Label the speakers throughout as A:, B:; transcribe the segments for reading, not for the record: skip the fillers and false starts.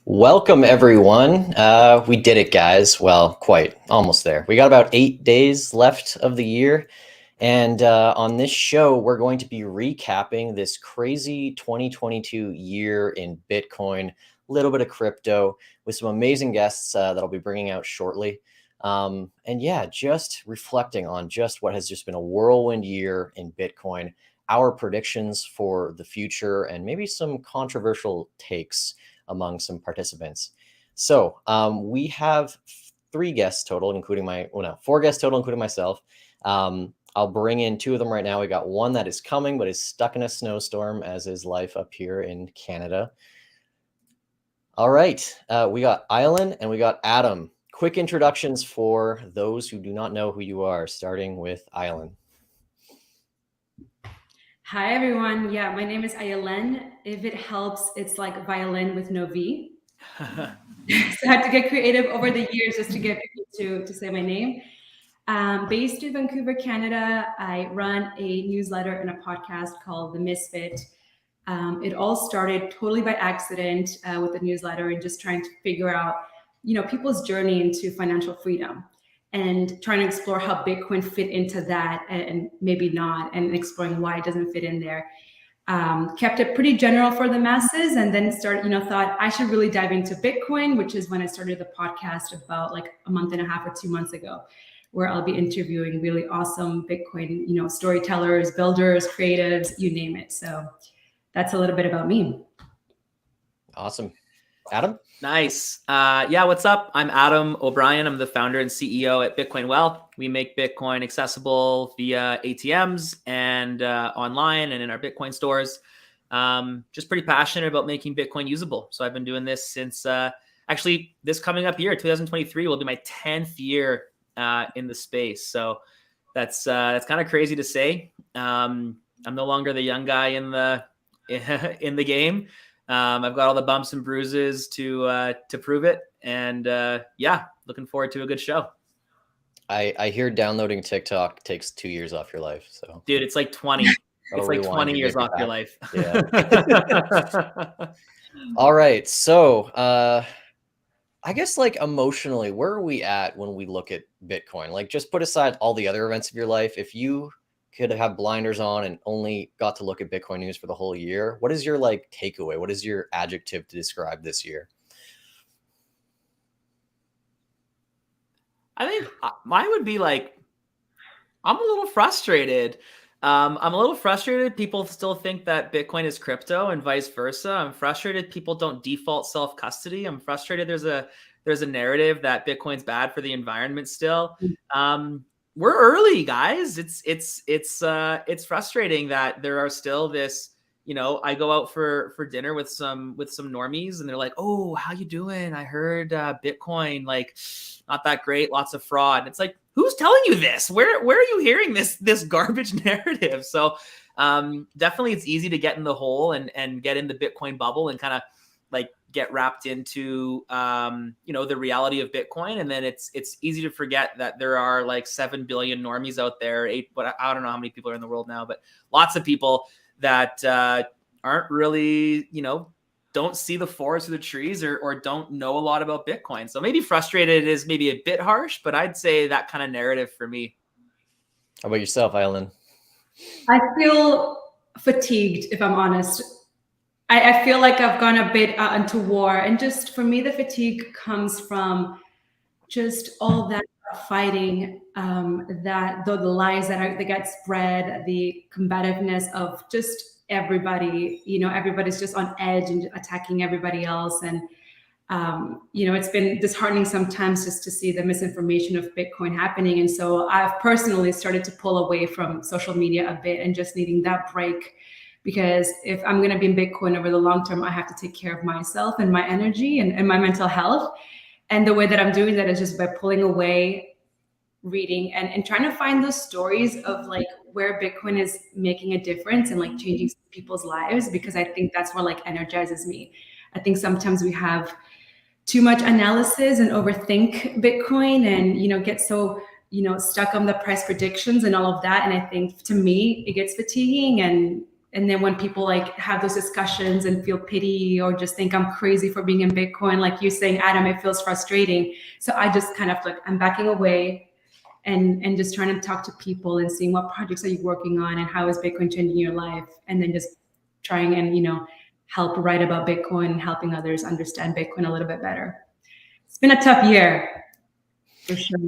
A: Welcome, everyone. We did it, guys. Well, quite almost there. We got about 8 days left of the year. And on this show, we're going to be recapping this crazy 2022 year in Bitcoin, a little bit of crypto with some amazing guests that I'll be bringing out shortly. And yeah, just reflecting on just what has just been a whirlwind year in Bitcoin, our predictions for the future, and maybe some controversial takes among some participants. So we have 3 guests total, including four guests total, including myself. I'll bring in 2 of them right now. We got one that is coming, but is stuck in a snowstorm, as is life up here in Canada. All right, we got Ayelen and we got Adam. Quick introductions for those who do not know who you are, starting with Ayelen.
B: Hi, everyone. Yeah, my name is Ayelen. If it helps, it's like violin with no V. So I had to get creative over the years just to get people to say my name. Based in Vancouver, Canada, I run a newsletter and a podcast called The Misfit. It all started totally by accident with the newsletter and just trying to figure out, people's journey into financial freedom and trying to explore how Bitcoin fit into that and maybe not, and exploring why it doesn't fit in there. Kept it pretty general for the masses, and then thought I should really dive into Bitcoin, which is when I started the podcast about like a month and a half or 2 months ago, where I'll be interviewing really awesome Bitcoin, storytellers, builders, creatives, you name it. So that's a little bit about me.
A: Awesome. Adam?
C: Nice. Yeah, what's up? I'm Adam O'Brien. I'm the founder and CEO at Bitcoin Wealth. We make Bitcoin accessible via ATMs and online and in our Bitcoin stores. Just pretty passionate about making Bitcoin usable. So I've been doing this since actually this coming up year, 2023, will be my 10th year in the space. So that's kind of crazy to say. I'm no longer the young guy in the game. I've got all the bumps and bruises to prove it, and yeah, looking forward to a good show.
A: I hear downloading TikTok takes 2 years off your life. So,
C: dude, it's like 20. It's like 20 years off your life.
A: Yeah. All right, so I guess like emotionally, where are we at when we look at Bitcoin? Like, just put aside all the other events of your life. If you could have blinders on and only got to look at Bitcoin news for the whole year, what is your like takeaway? What is your adjective to describe this year?
C: I think mine would be like, I'm a little frustrated. I'm a little frustrated. People still think that Bitcoin is crypto and vice versa. I'm frustrated people don't default self-custody. I'm frustrated there's a narrative that Bitcoin's bad for the environment still. We're early, guys. It's frustrating that there are still this, I go out for dinner with some normies and they're like, "Oh, how you doing? I heard Bitcoin, like, not that great, lots of fraud." And it's like, who's telling you this? Where are you hearing this garbage narrative? So definitely it's easy to get in the hole and get in the Bitcoin bubble and kind of like get wrapped into the reality of Bitcoin, and then it's easy to forget that there are like 7 billion normies out there, but I don't know how many people are in the world now, but lots of people that aren't really don't see the forest or the trees or don't know a lot about Bitcoin. So maybe frustrated is maybe a bit harsh, but I'd say that kind of narrative for me.
A: How about yourself, Ayelen?
B: I feel fatigued, if I'm honest. I feel like I've gone a bit into war, and just for me, the fatigue comes from just all that fighting, that the lies that get spread, the combativeness of just everybody. Everybody's just on edge and attacking everybody else, and it's been disheartening sometimes just to see the misinformation of Bitcoin happening. And so I've personally started to pull away from social media a bit and just needing that break. Because if I'm going to be in Bitcoin over the long term, I have to take care of myself and my energy and my mental health. And the way that I'm doing that is just by pulling away, reading, and trying to find those stories of like where Bitcoin is making a difference and like changing people's lives, because I think that's what like energizes me. I think sometimes we have too much analysis and overthink Bitcoin and, get so, stuck on the price predictions and all of that. And I think to me, it gets fatiguing, and And then when people like have those discussions and feel pity or just think I'm crazy for being in Bitcoin, like you saying, Adam, it feels frustrating. So I just kind of like, I'm backing away and just trying to talk to people and seeing what projects are you working on and how is Bitcoin changing your life. And then just trying and, help write about Bitcoin and helping others understand Bitcoin a little bit better. It's been a tough year for sure.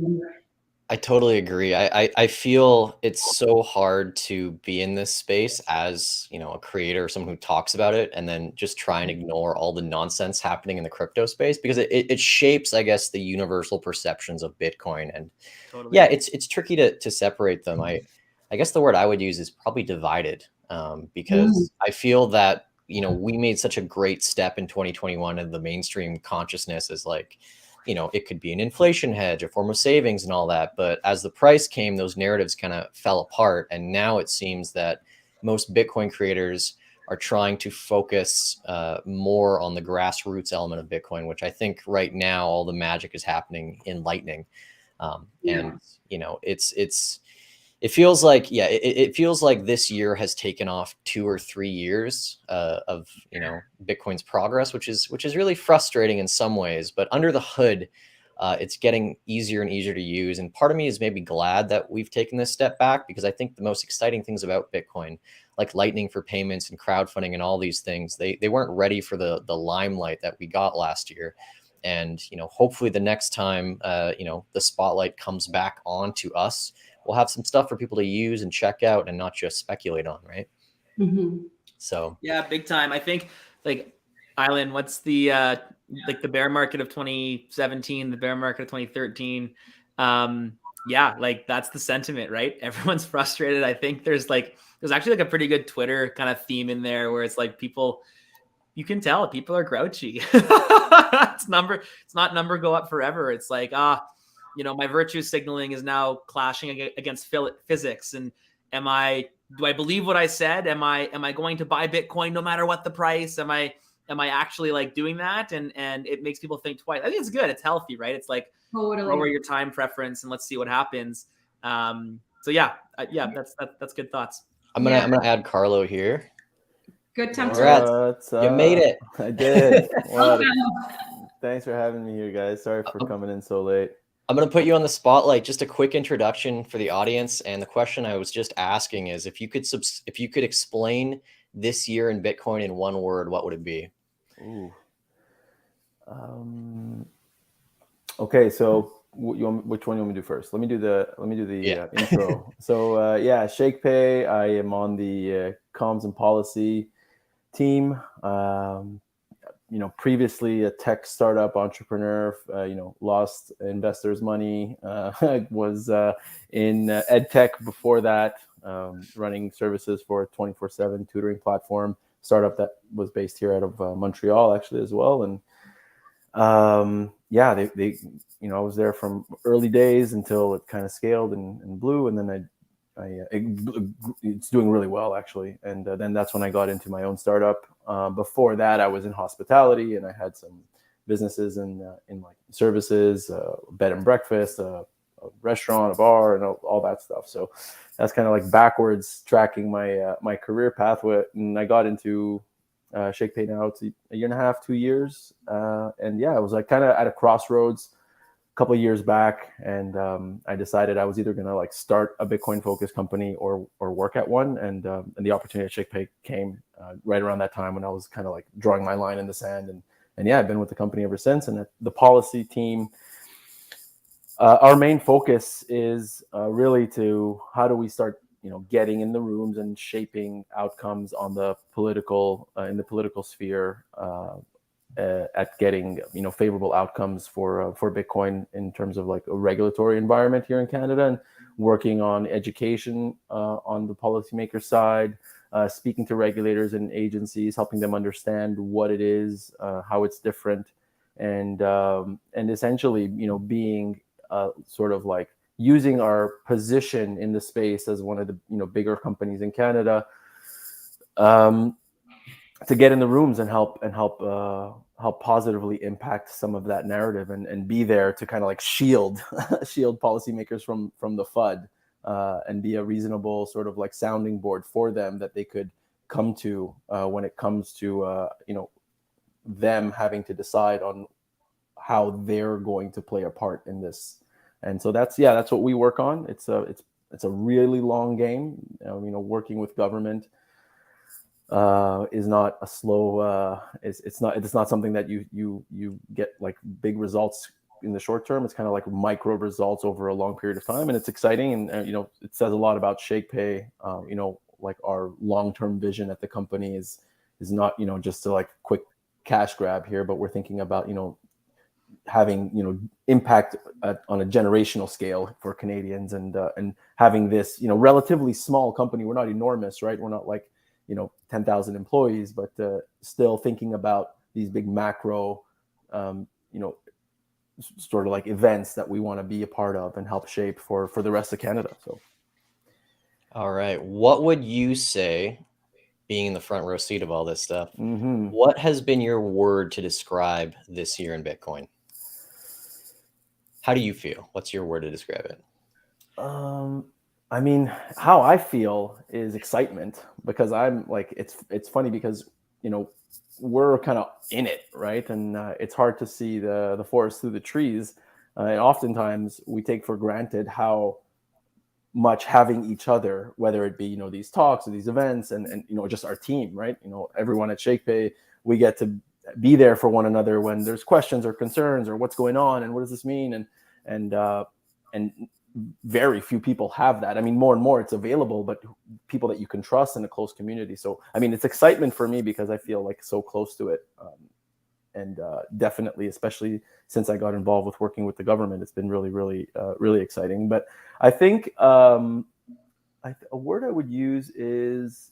A: I totally agree. I feel it's so hard to be in this space as, a creator or someone who talks about it and then just try and ignore all the nonsense happening in the crypto space because it shapes, I guess, the universal perceptions of Bitcoin. And
C: Totally.
A: yeah, it's tricky to separate them. I guess the word I would use is probably divided, because I feel that, we made such a great step in 2021 and the mainstream consciousness is like, it could be an inflation hedge, a form of savings and all that. But as the price came, those narratives kind of fell apart. And now it seems that most Bitcoin creators are trying to focus more on the grassroots element of Bitcoin, which I think right now all the magic is happening in Lightning. And, it feels like, it feels like this year has taken off 2 or 3 years of, Bitcoin's progress, which is really frustrating in some ways, but under the hood, it's getting easier and easier to use. And part of me is maybe glad that we've taken this step back because I think the most exciting things about Bitcoin, like Lightning for payments and crowdfunding and all these things, they weren't ready for the limelight that we got last year. And, hopefully the next time, the spotlight comes back on to us, we'll have some stuff for people to use and check out and not just speculate on, right?
B: Mm-hmm.
A: So
C: yeah, big time. I think like Ayelen, what's the like the bear market of 2017, the bear market of 2013? Yeah, like that's the sentiment, right? Everyone's frustrated. I think there's actually like a pretty good Twitter kind of theme in there where it's like people, you can tell people are grouchy. It's not number go up forever. It's like, my virtue signaling is now clashing against physics. And do I believe what I said? Am I going to buy Bitcoin no matter what the price? Am I actually like doing that? And it makes people think twice. I think it's good. It's healthy, right? It's like lower your time preference and let's see what happens. So yeah, that's good thoughts.
A: I'm gonna add Carlo here.
B: Good time
A: to you made it.
D: I did. Thanks for having me here, guys. Sorry for coming in so late.
A: I'm going to put you on the spotlight. Just a quick introduction for the audience. And the question I was just asking is if you could explain this year in Bitcoin in one word, what would it be?
D: Ooh. Okay. So which one you want me to do first? Let me do the intro. So Shakepay. I am on the comms and policy team. Previously a tech startup entrepreneur, lost investors' money, was in ed tech before that, running services for a 24/7 tutoring platform startup that was based here out of Montreal actually as well. And they I was there from early days until it kind of scaled and blew. And then it's doing really well actually. And then that's when I got into my own startup. Before that, I was in hospitality and I had some businesses in like services, bed and breakfast, a restaurant, a bar, and all that stuff. So that's kind of like backwards tracking my career pathway. And I got into Shakepay now. It's a year and a half, 2 years. And yeah, I was like kind of at a crossroads couple of years back, and I decided I was either gonna like start a Bitcoin focused company or work at one, and the opportunity at Shakepay came right around that time when I was kind of like drawing my line in the sand, and yeah, I've been with the company ever since. And the policy team, our main focus is really to how do we start getting in the rooms and shaping outcomes on the political in the political sphere. At getting favorable outcomes for Bitcoin in terms of like a regulatory environment here in Canada, and working on education on the policymaker side, speaking to regulators and agencies, helping them understand what it is, how it's different, and essentially being sort of like using our position in the space as one of the bigger companies in Canada to get in the rooms and help positively impact some of that narrative, and be there to kind of like shield policymakers from the FUD, and be a reasonable sort of like sounding board for them that they could come to when it comes to them having to decide on how they're going to play a part in this. And so that's what we work on. It's a really long game. Working with government is not a slow. It's not something that you get like big results in the short term. It's kind of like micro results over a long period of time, and it's exciting. And it says a lot about Shakepay. Like our long-term vision at the company is not just a like quick cash grab here, but we're thinking about having impact on a generational scale for Canadians, and having this relatively small company. We're not enormous, right? We're not like 10,000 employees, but still thinking about these big macro sort of like events that we want to be a part of and help shape for the rest of Canada. So
A: all right, what would you say, being in the front row seat of all this stuff,
D: mm-hmm.
A: what has been your word to describe this year in Bitcoin? How do you feel? What's your word to describe it?
D: I mean, how I feel is excitement, because I'm like, it's funny because, we're kind of in it, right? And it's hard to see the forest through the trees. And oftentimes we take for granted how much having each other, whether it be, these talks or these events and just our team, right? Everyone at Shakepay, we get to be there for one another when there's questions or concerns or what's going on and what does this mean? And very few people have that. I mean, more and more it's available, but people that you can trust in a close community. So, I mean, it's excitement for me because I feel like so close to it. And definitely, especially since I got involved with working with the government, it's been really, really, really exciting. But I think a word I would use is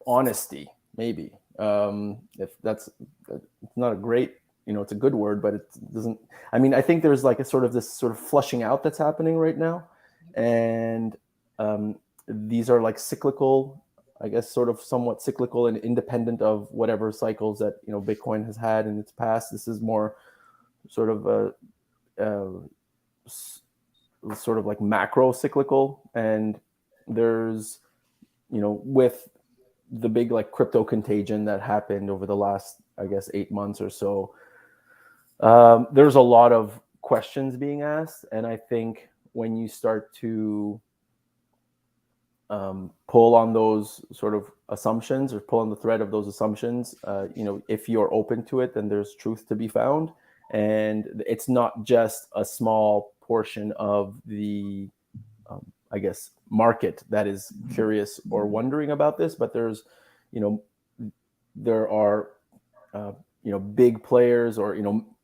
D: honesty, maybe. If that's it's not a great, it's a good word, but it doesn't. I mean, I think there's like this sort of flushing out that's happening right now, and these are like cyclical, I guess, sort of somewhat cyclical and independent of whatever cycles that Bitcoin has had in its past. This is more sort of sort of like macro cyclical, and there's with the big like crypto contagion that happened over the last, I guess, 8 months or so. There's a lot of questions being asked, and I think when you start to pull on those sort of assumptions or pull on the thread of those assumptions, if you're open to it, then there's truth to be found. And it's not just a small portion of the, I guess, market that is curious or wondering about this, but there's, there are, big players or,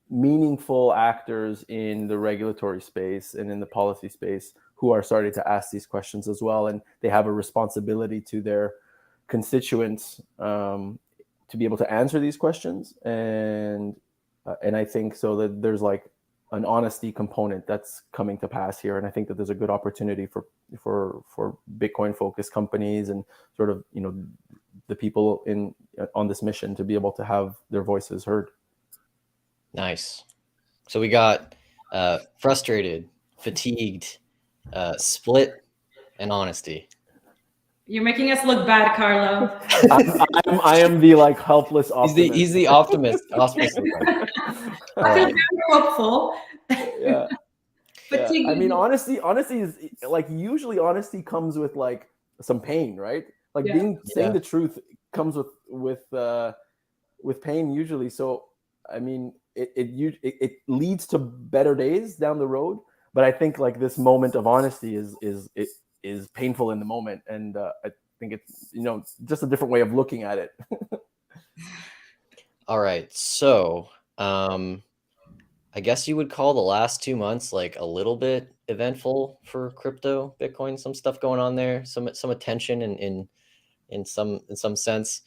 D: meaningful actors in the regulatory space and in the policy space who are starting to ask these questions as well. And they have a responsibility to their constituents to be able to answer these questions. And I think so that there's like an honesty component that's coming to pass here. And I think that there's a good opportunity for Bitcoin focused companies and sort of, the people on this mission to be able to have their voices heard.
A: Nice. So we got frustrated, fatigued, split, and honesty.
B: You're making us look bad, Carlo.
D: I am the like helpless optimist.
A: He's the optimist. All
B: I feel
A: right.
B: very hopeful.
D: Yeah.
B: Fatigue.
D: I mean, honesty is like, usually honesty comes with like some pain, right? Like saying the truth comes with pain usually. So I mean, it leads to better days down the road. But I think like this moment of honesty is painful in the moment, and I think it's just a different way of looking at it.
A: All right, so I guess you would call the last 2 months like a little bit eventful for crypto, Bitcoin. Some stuff going on there, some attention in some sense.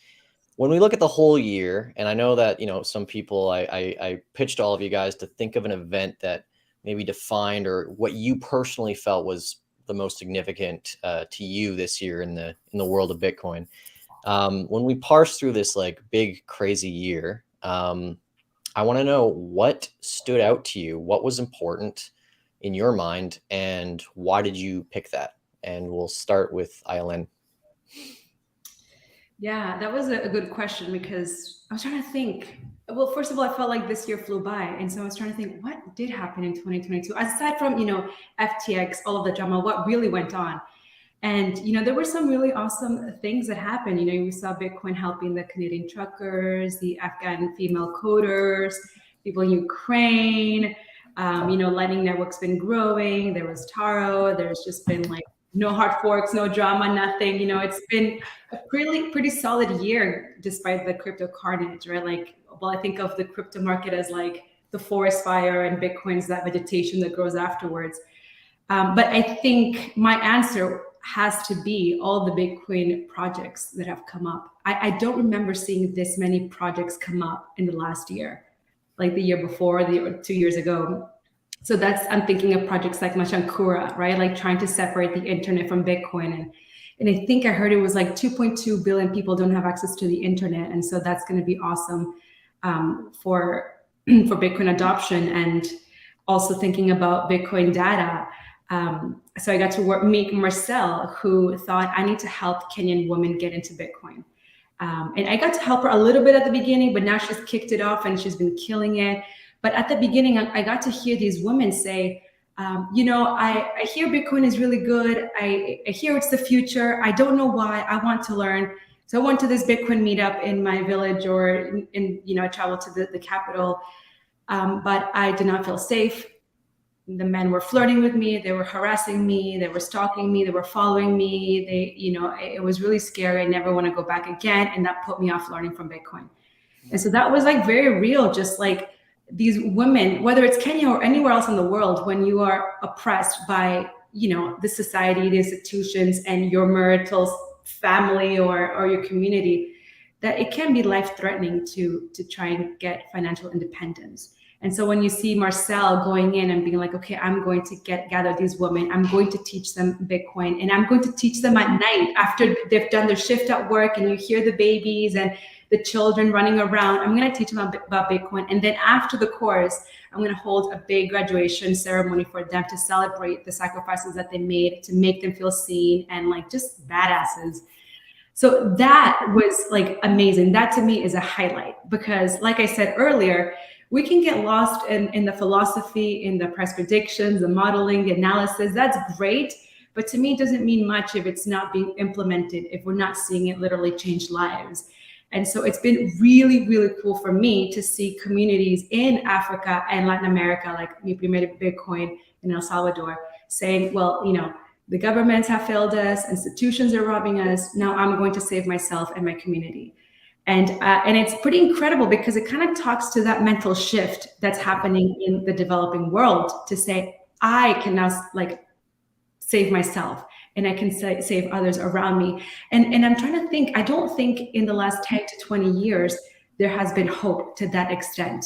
A: When we look at the whole year, and I know that some people, I pitched all of you guys to think of an event that maybe defined or what you personally felt was the most significant to you this year in the world of Bitcoin. When we parse through this like big crazy year, I want to know what stood out to you, what was important in your mind, and why did you pick that? And we'll start with Ayelen.
B: Yeah, that was a good question because I was trying to think. Well, first of all, I felt like this year flew by. And so I was trying to think what did happen in 2022? Aside from, FTX, all of the drama, what really went on? And, there were some really awesome things that happened. We saw Bitcoin helping the Canadian truckers, the Afghan female coders, people in Ukraine. Lightning Network's been growing. There was Taro. There's just been like no hard forks, no drama, nothing. It's been a pretty solid year despite the crypto carnage, right? Like, well, I think of the crypto market as like the forest fire and Bitcoin's that vegetation that grows afterwards. But I think my answer has to be all the Bitcoin projects that have come up. I don't remember seeing this many projects come up in the last year, like the year before, 2 years ago. So I'm thinking of projects like Machankura, right? Like trying to separate the internet from Bitcoin. And I think I heard it was like 2.2 billion people don't have access to the internet. And so that's going to be awesome for Bitcoin adoption. And also thinking about Bitcoin data. So I got to meet Marcel, who thought I need to help Kenyan women get into Bitcoin. And I got to help her a little bit at the beginning, but now she's kicked it off and she's been killing it. But at the beginning, I got to hear these women say, I hear Bitcoin is really good. I hear it's the future. I don't know why. I want to learn. So I went to this Bitcoin meetup in my village, or I traveled to the capital, but I did not feel safe. The men were flirting with me. They were harassing me. They were stalking me. They were following me. It was really scary. I never want to go back again. And that put me off learning from Bitcoin. And so that was like very real, just like these women, whether it's Kenya or anywhere else in the world, when you are oppressed by, the society, the institutions, and your marital family or your community, that it can be life-threatening to try and get financial independence. And so when you see Marcel going in and being like, okay, I'm going to gather these women, I'm going to teach them Bitcoin, and I'm going to teach them at night after they've done their shift at work, and you hear the babies and the children running around. I'm going to teach them about Bitcoin. And then after the course, I'm going to hold a big graduation ceremony for them to celebrate the sacrifices that they made to make them feel seen and like just badasses. So that was like amazing. That to me is a highlight because, like I said earlier, we can get lost in the philosophy, in the price predictions, the modeling, the analysis. That's great. But to me, it doesn't mean much if it's not being implemented, if we're not seeing it literally change lives. And so it's been really, really cool for me to see communities in Africa and Latin America, like Mi Primer Bitcoin in El Salvador, saying, well, the governments have failed us, institutions are robbing us. Now I'm going to save myself and my community. And it's pretty incredible because it kind of talks to that mental shift that's happening in the developing world to say, I can now like save myself and I can save others around me. And I'm trying to think, I don't think in the last 10 to 20 years, there has been hope to that extent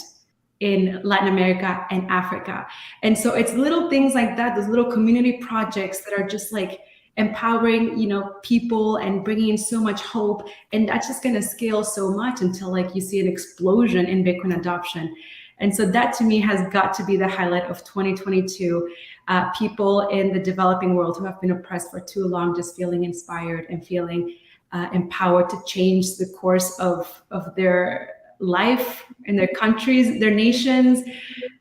B: in Latin America and Africa. And so it's little things like that, those little community projects that are just like empowering, people and bringing in so much hope. And that's just going to scale so much until like you see an explosion in Bitcoin adoption. And so that to me has got to be the highlight of 2022. People in the developing world who have been oppressed for too long, just feeling inspired and feeling empowered to change the course of their life in their countries, their nations.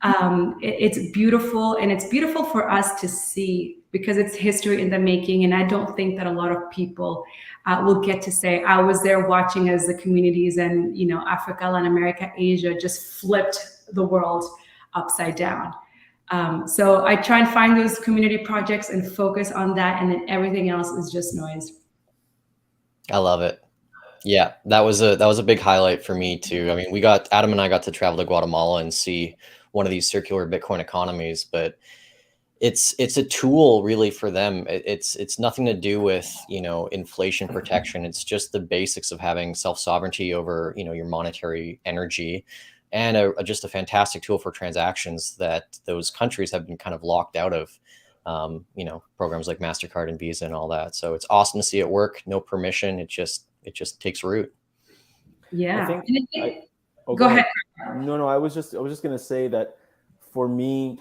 B: It's beautiful, and it's beautiful for us to see because it's history in the making. And I don't think that a lot of people will get to say, I was there watching as the communities and, Africa, Latin America, Asia just flipped the world upside down. So I try and find those community projects and focus on that. And then everything else is just noise.
A: I love it. Yeah, that was a big highlight for me too. I mean, Adam and I got to travel to Guatemala and see one of these circular Bitcoin economies, but it's a tool really for them. It's nothing to do with, inflation protection. It's just the basics of having self-sovereignty over, your monetary energy, and just a fantastic tool for transactions that those countries have been kind of locked out of, programs like MasterCard and Visa and all that. So it's awesome to see it work. No permission. It just takes root.
B: Yeah.
D: Go ahead. No, I was just going to say that for me,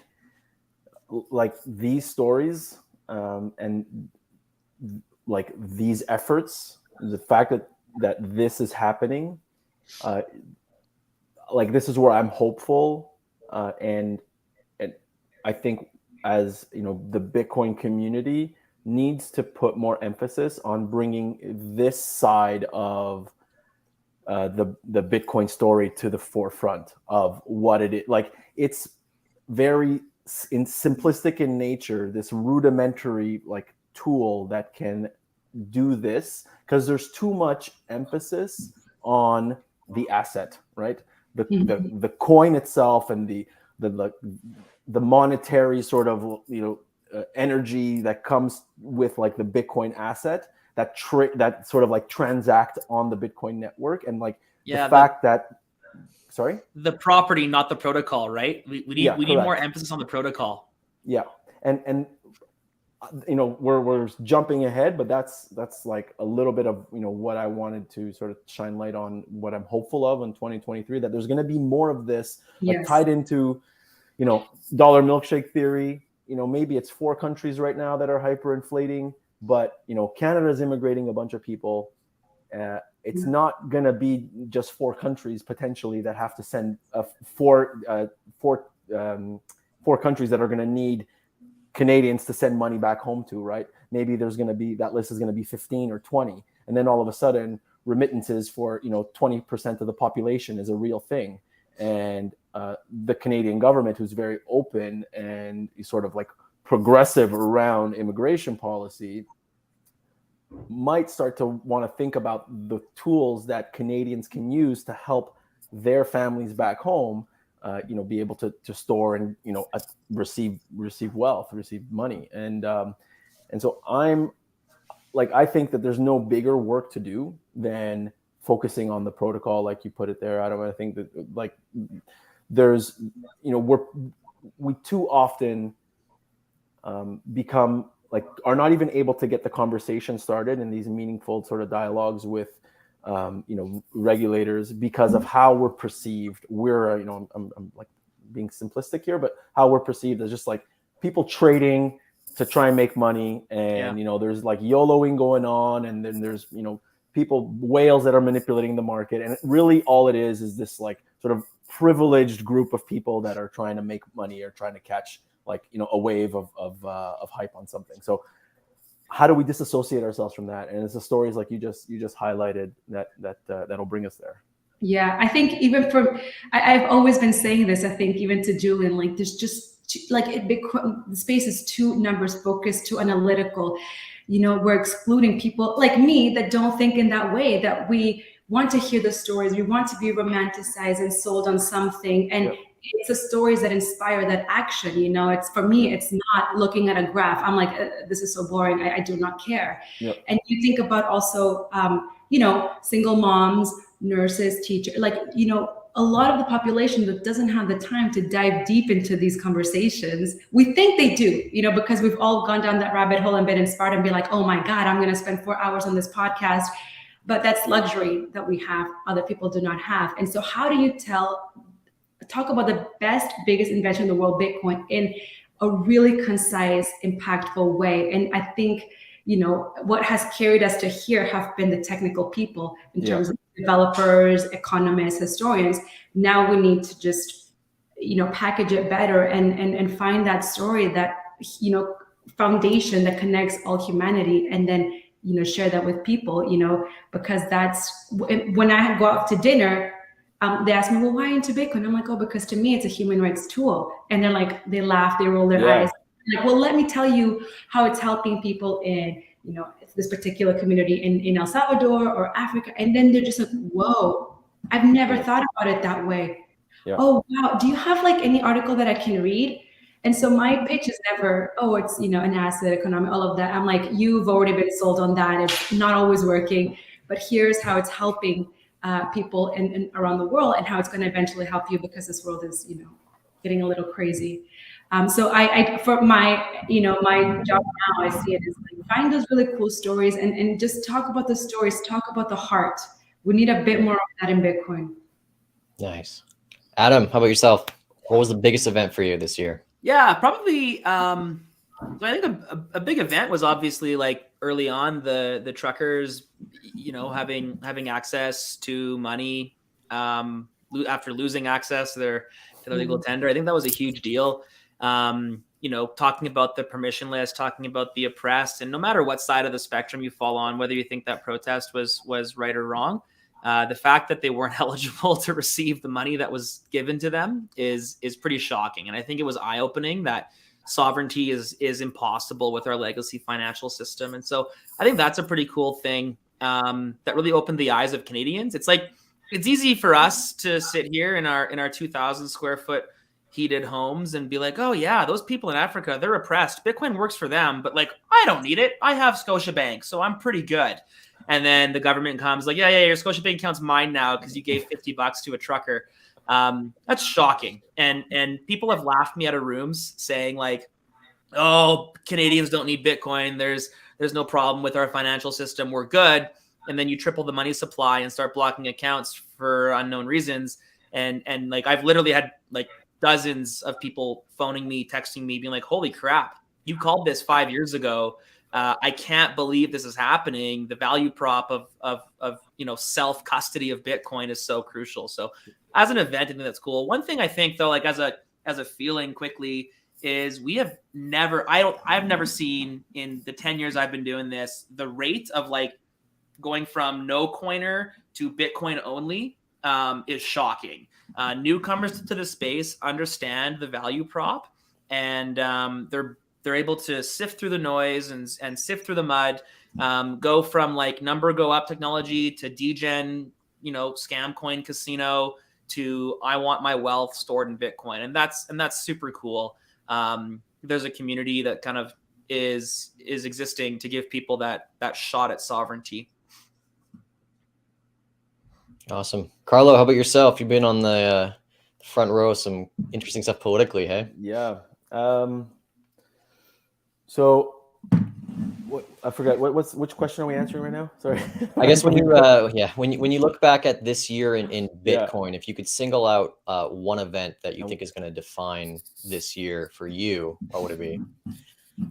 D: like these stories, and like these efforts, the fact that this is happening, like this is where I'm hopeful, and I think, as you know, the Bitcoin community needs to put more emphasis on bringing this side of the Bitcoin story to the forefront of what it is. Like, it's very simplistic in nature, this rudimentary like tool that can do this, because there's too much emphasis on the asset, right? The coin itself and the monetary sort of, you know, energy that comes with like the Bitcoin asset that sort of like transact on the Bitcoin network, and like the fact that, sorry,
C: the property, not the protocol, right? We need more emphasis on the protocol.
D: Yeah, and you know, we're jumping ahead, but that's like a little bit of, you know, what I wanted to sort of shine light on, what I'm hopeful of in 2023, that there's going to be more of this, like tied into, you know, dollar milkshake theory. You know, maybe it's 4 countries right now that are hyperinflating, but you know, Canada is immigrating a bunch of people. It's not going to be just 4 countries potentially that have to send 4 countries that are going to need Canadians to send money back home to, right? Maybe there's going to be, that list is going to be 15 or 20. And then all of a sudden remittances for, you know, 20% of the population is a real thing. And the Canadian government, who's very open and sort of like progressive around immigration policy, might start to want to think about the tools that Canadians can use to help their families back home, you know, be able to store and, you know, receive wealth, receive money. And so I'm like, I think that there's no bigger work to do than focusing on the protocol, like you put it there, Adam. I think that, like, there's, you know, we too often become like, are not even able to get the conversation started in these meaningful sort of dialogues with, you know, regulators, because of how we're perceived. We're, you know, I'm like being simplistic here, but how we're perceived as just like people trading to try and make money. And, you know, there's like YOLOing going on. And then there's, you know, whales that are manipulating the market. And really all it is this like sort of privileged group of people that are trying to make money or trying to catch, like, you know, a wave of hype on something. So how do we disassociate ourselves from that? And it's the stories like you just highlighted that'll bring us there.
B: Yeah, I think even I've always been saying this, I think even to Julian, like there's just the space is too numbers focused, too analytical. You know, we're excluding people like me that don't think in that way, that we want to hear the stories, we want to be romanticized and sold on something. And it's the stories that inspire that action. You know, it's, for me, it's not looking at a graph. I'm like, this is so boring. I do not care. And you think about also, you know, single moms, nurses, teachers, like, you know, a lot of the population that doesn't have the time to dive deep into these conversations. We think they do, you know, because we've all gone down that rabbit hole and been inspired and be like, oh my God, I'm going to spend 4 hours on this podcast. But that's luxury that we have, other people do not have. And so how do you talk about the best, biggest invention in the world, Bitcoin, in a really concise, impactful way? And I think, you know, what has carried us to here have been the technical people in terms of developers, economists, historians. Now we need to just, you know, package it better and find that story, that, you know, foundation that connects all humanity, and then, you know, share that with people, you know, because that's when I go out to dinner. They ask me, well, why into Bitcoin? I'm like, oh, because to me, it's a human rights tool. And they're like, they laugh, they roll their eyes. I'm like, well, let me tell you how it's helping people in, you know, this particular community in El Salvador or Africa. And then they're just like, whoa, I've never thought about it that way. Oh, wow. Do you have like any article that I can read? And so my pitch is never, oh, it's, you know, an asset economy, all of that. I'm like, you've already been sold on that. It's not always working, but here's how it's helping people in around the world, and how it's going to eventually help you, because this world is, you know, getting a little crazy. So I for my, you know, my job now, I see it as like, find those really cool stories and just talk about the stories, talk about the heart. We need a bit more of that in Bitcoin.
A: Nice. Adam, how about yourself? What was the biggest event for you this year?
C: Yeah, probably So I think a big event was obviously like early on the truckers, having access to money after losing access to their legal tender. I think that was a huge deal. Talking about the permissionless, talking about the oppressed, and no matter what side of the spectrum you fall on, whether you think that protest was right or wrong, the fact that they weren't eligible to receive the money that was given to them is pretty shocking. And I think it was eye opening that sovereignty is impossible with our legacy financial system. And so I think that's a pretty cool thing that really opened the eyes of Canadians. It's like, it's easy for us to sit here in our 2,000 square foot heated homes and be like, oh yeah, those people in Africa, they're oppressed. Bitcoin works for them, but like, I don't need it. I have Scotiabank, so I'm pretty good. And then the government comes like, yeah, your Scotiabank account's mine now because you gave $50 to a trucker. That's shocking. And people have laughed me out of rooms saying like, oh, Canadians don't need Bitcoin. There's no problem with our financial system. We're good. And then you triple the money supply and start blocking accounts for unknown reasons. And like, I've literally had like dozens of people phoning me, texting me, being like, holy crap, you called this 5 years ago. I can't believe this is happening. The value prop of self custody of Bitcoin is so crucial. So as an event, I think that's cool. One thing I think though, like as a feeling quickly, is I've never seen in the 10 years I've been doing this, the rate of like going from no coiner to Bitcoin only is shocking. Newcomers to the space understand the value prop, and they're able to sift through the noise and sift through the mud, go from like number go up technology to degen, scam coin casino to I want my wealth stored in Bitcoin. And that's super cool. There's a community that kind of is existing to give people that shot at sovereignty. Awesome. Carlo, how about yourself? You've been on the front row of some interesting stuff politically, hey?
D: Yeah. So I forgot which question are we answering right now? Sorry.
A: I guess when you look back at this year in Bitcoin, if you could single out one event that you think is going to define this year for you, what would it be?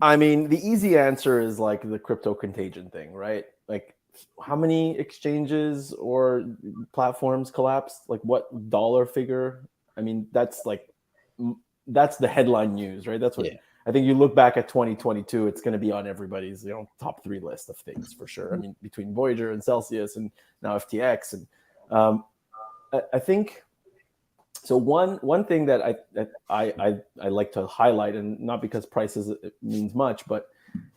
D: I mean, the easy answer is like the crypto contagion thing, right? Like, how many exchanges or platforms collapsed? Like, what dollar figure? I mean, that's the headline news, right? That's what I think. You look back at 2022, it's going to be on everybody's top 3 list of things for sure. I mean, between Voyager and Celsius and now FTX, and I think so. One thing that I like to highlight, and not because prices means much, but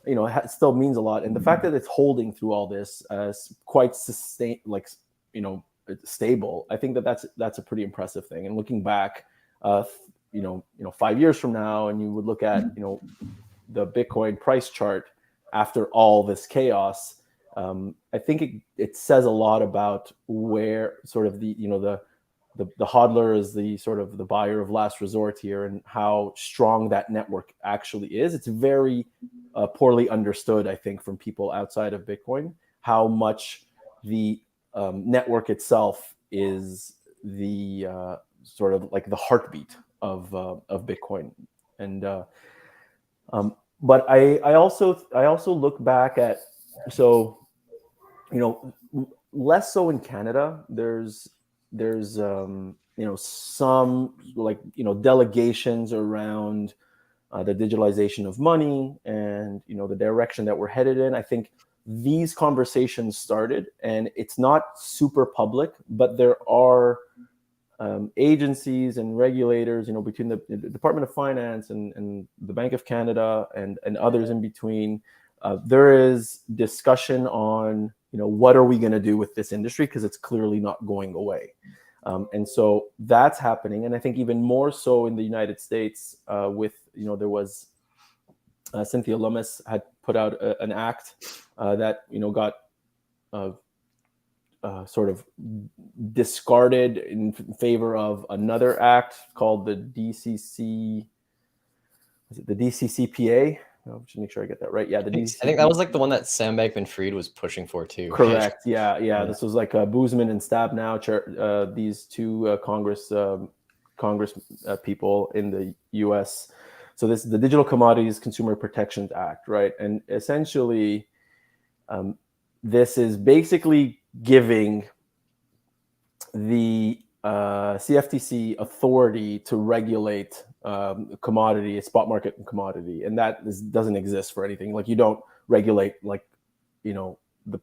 D: it still means a lot. And the fact that it's holding through all this quite stable, I think that's a pretty impressive thing. And looking back, 5 years from now, and you would look at the Bitcoin price chart after all this chaos, I think it says a lot about where sort of the hodler is the sort of the buyer of last resort here, and how strong that network actually is. It's very poorly understood, I think, from people outside of Bitcoin, how much the network itself is the sort of like the heartbeat of Bitcoin. And but I also look back at, so less so in Canada. There's some delegations around the digitalization of money and the direction that we're headed in. I think these conversations started, and it's not super public, but there are agencies and regulators, between the Department of Finance and the Bank of Canada and others in between. There is discussion on what are we going to do with this industry, because it's clearly not going away. And so that's happening. And I think even more so in the United States, with, there was Cynthia Lummis had put out an act that, got sort of discarded in favor of another act called the DCC. Is it the DCCPA? Just make sure I get that right. Yeah,
A: I think that was like the one that Sam Bankman-Fried was pushing for too.
D: Correct. Yeah. This was like Boozman and Stabenow, these two Congress people in the U.S. So this is the Digital Commodities Consumer Protections Act, right? And essentially, this is basically giving the CFTC authority to regulate commodity, spot market and commodity, and that doesn't exist for anything. Like, you don't regulate, like, you know, the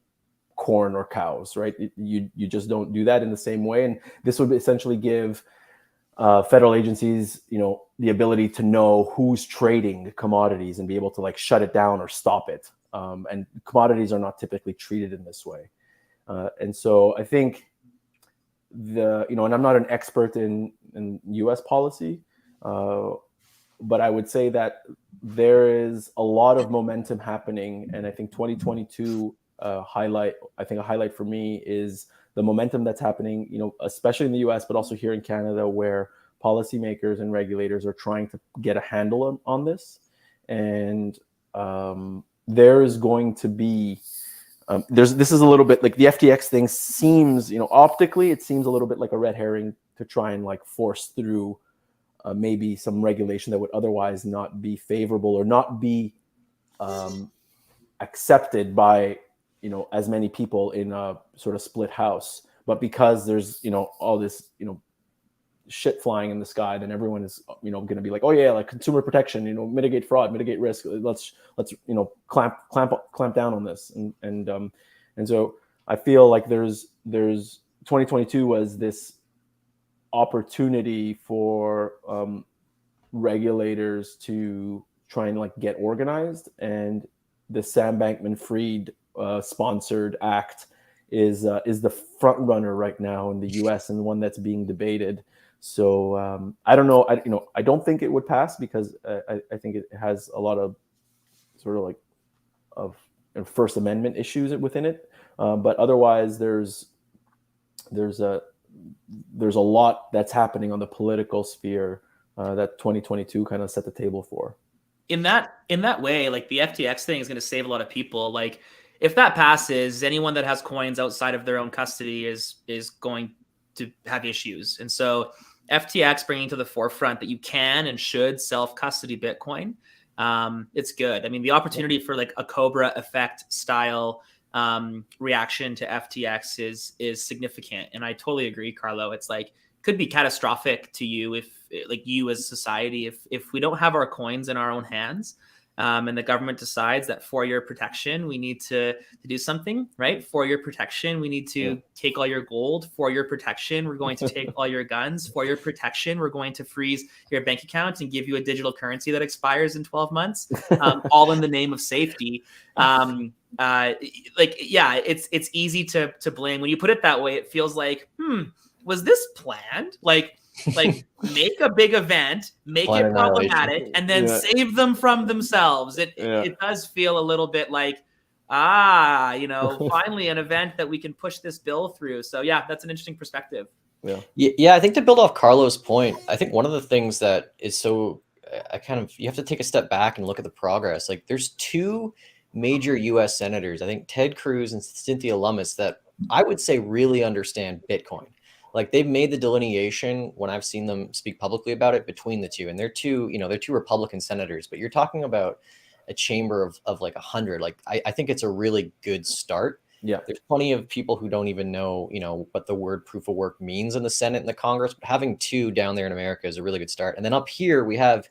D: corn or cows, right? You just don't do that in the same way. And this would essentially give federal agencies, you know, the ability to know who's trading commodities and be able to, like, shut it down or stop it. And commodities are not typically treated in this way. And so I think and I'm not an expert in US policy, but I would say that there is a lot of momentum happening. And I think 2022 a highlight for me is the momentum that's happening, you know, especially in the US, but also here in Canada, where policymakers and regulators are trying to get a handle on this. And there is going to be, this is a little bit like the FTX thing seems, you know, optically, it seems a little bit like a red herring to try and, like, force through maybe some regulation that would otherwise not be favorable or not be accepted by, you know, as many people in a sort of split house. But because there's, you know, all this, you know, shit flying in the sky, then everyone is, you know, going to be like, oh yeah, like consumer protection, you know, mitigate fraud, mitigate risk. Let's you know, clamp down on this. And so I feel like there's 2022 was this opportunity for regulators to try and, like, get organized, and the Sam Bankman-Fried sponsored act is the front runner right now in the US and the one that's being debated. So I don't know. I don't think it would pass because I think it has a lot of sort of, like, of First Amendment issues within it. But otherwise, there's a lot that's happening on the political sphere that 2022 kind of set the table for.
C: In that way, like, the FTX thing is going to save a lot of people. Like, if that passes, anyone that has coins outside of their own custody is going to have issues. And so FTX bringing to the forefront that you can and should self-custody Bitcoin, it's good. I mean, the opportunity for, like, a Cobra effect style reaction to FTX is significant. And I totally agree, Carlo. It's like, could be catastrophic to you if, like, you as a society, if we don't have our coins in our own hands, and the government decides that for your protection, we need to do something, right? For your protection, we need to take all your gold. For your protection, we're going to take all your guns. For your protection, we're going to freeze your bank account and give you a digital currency that expires in 12 months, all in the name of safety. It's easy to blame. When you put it that way, it feels like, was this planned? Like make a big event, make it problematic, and then save them from themselves. It does feel a little bit like, finally an event that we can push this bill through. So yeah, that's an interesting perspective.
A: Yeah, I think to build off Carlo's point, I think one of the things that is so, you have to take a step back and look at the progress. Like, there's two major US senators, I think Ted Cruz and Cynthia Lummis, that I would say really understand Bitcoin. Like, they've made the delineation when I've seen them speak publicly about it between the two. And they're two Republican senators, but you're talking about a chamber of like 100. Like, I think it's a really good start.
D: Yeah. There's
A: plenty of people who don't even know, what the word proof of work means in the Senate and the Congress, but having two down there in America is a really good start. And then up here we have,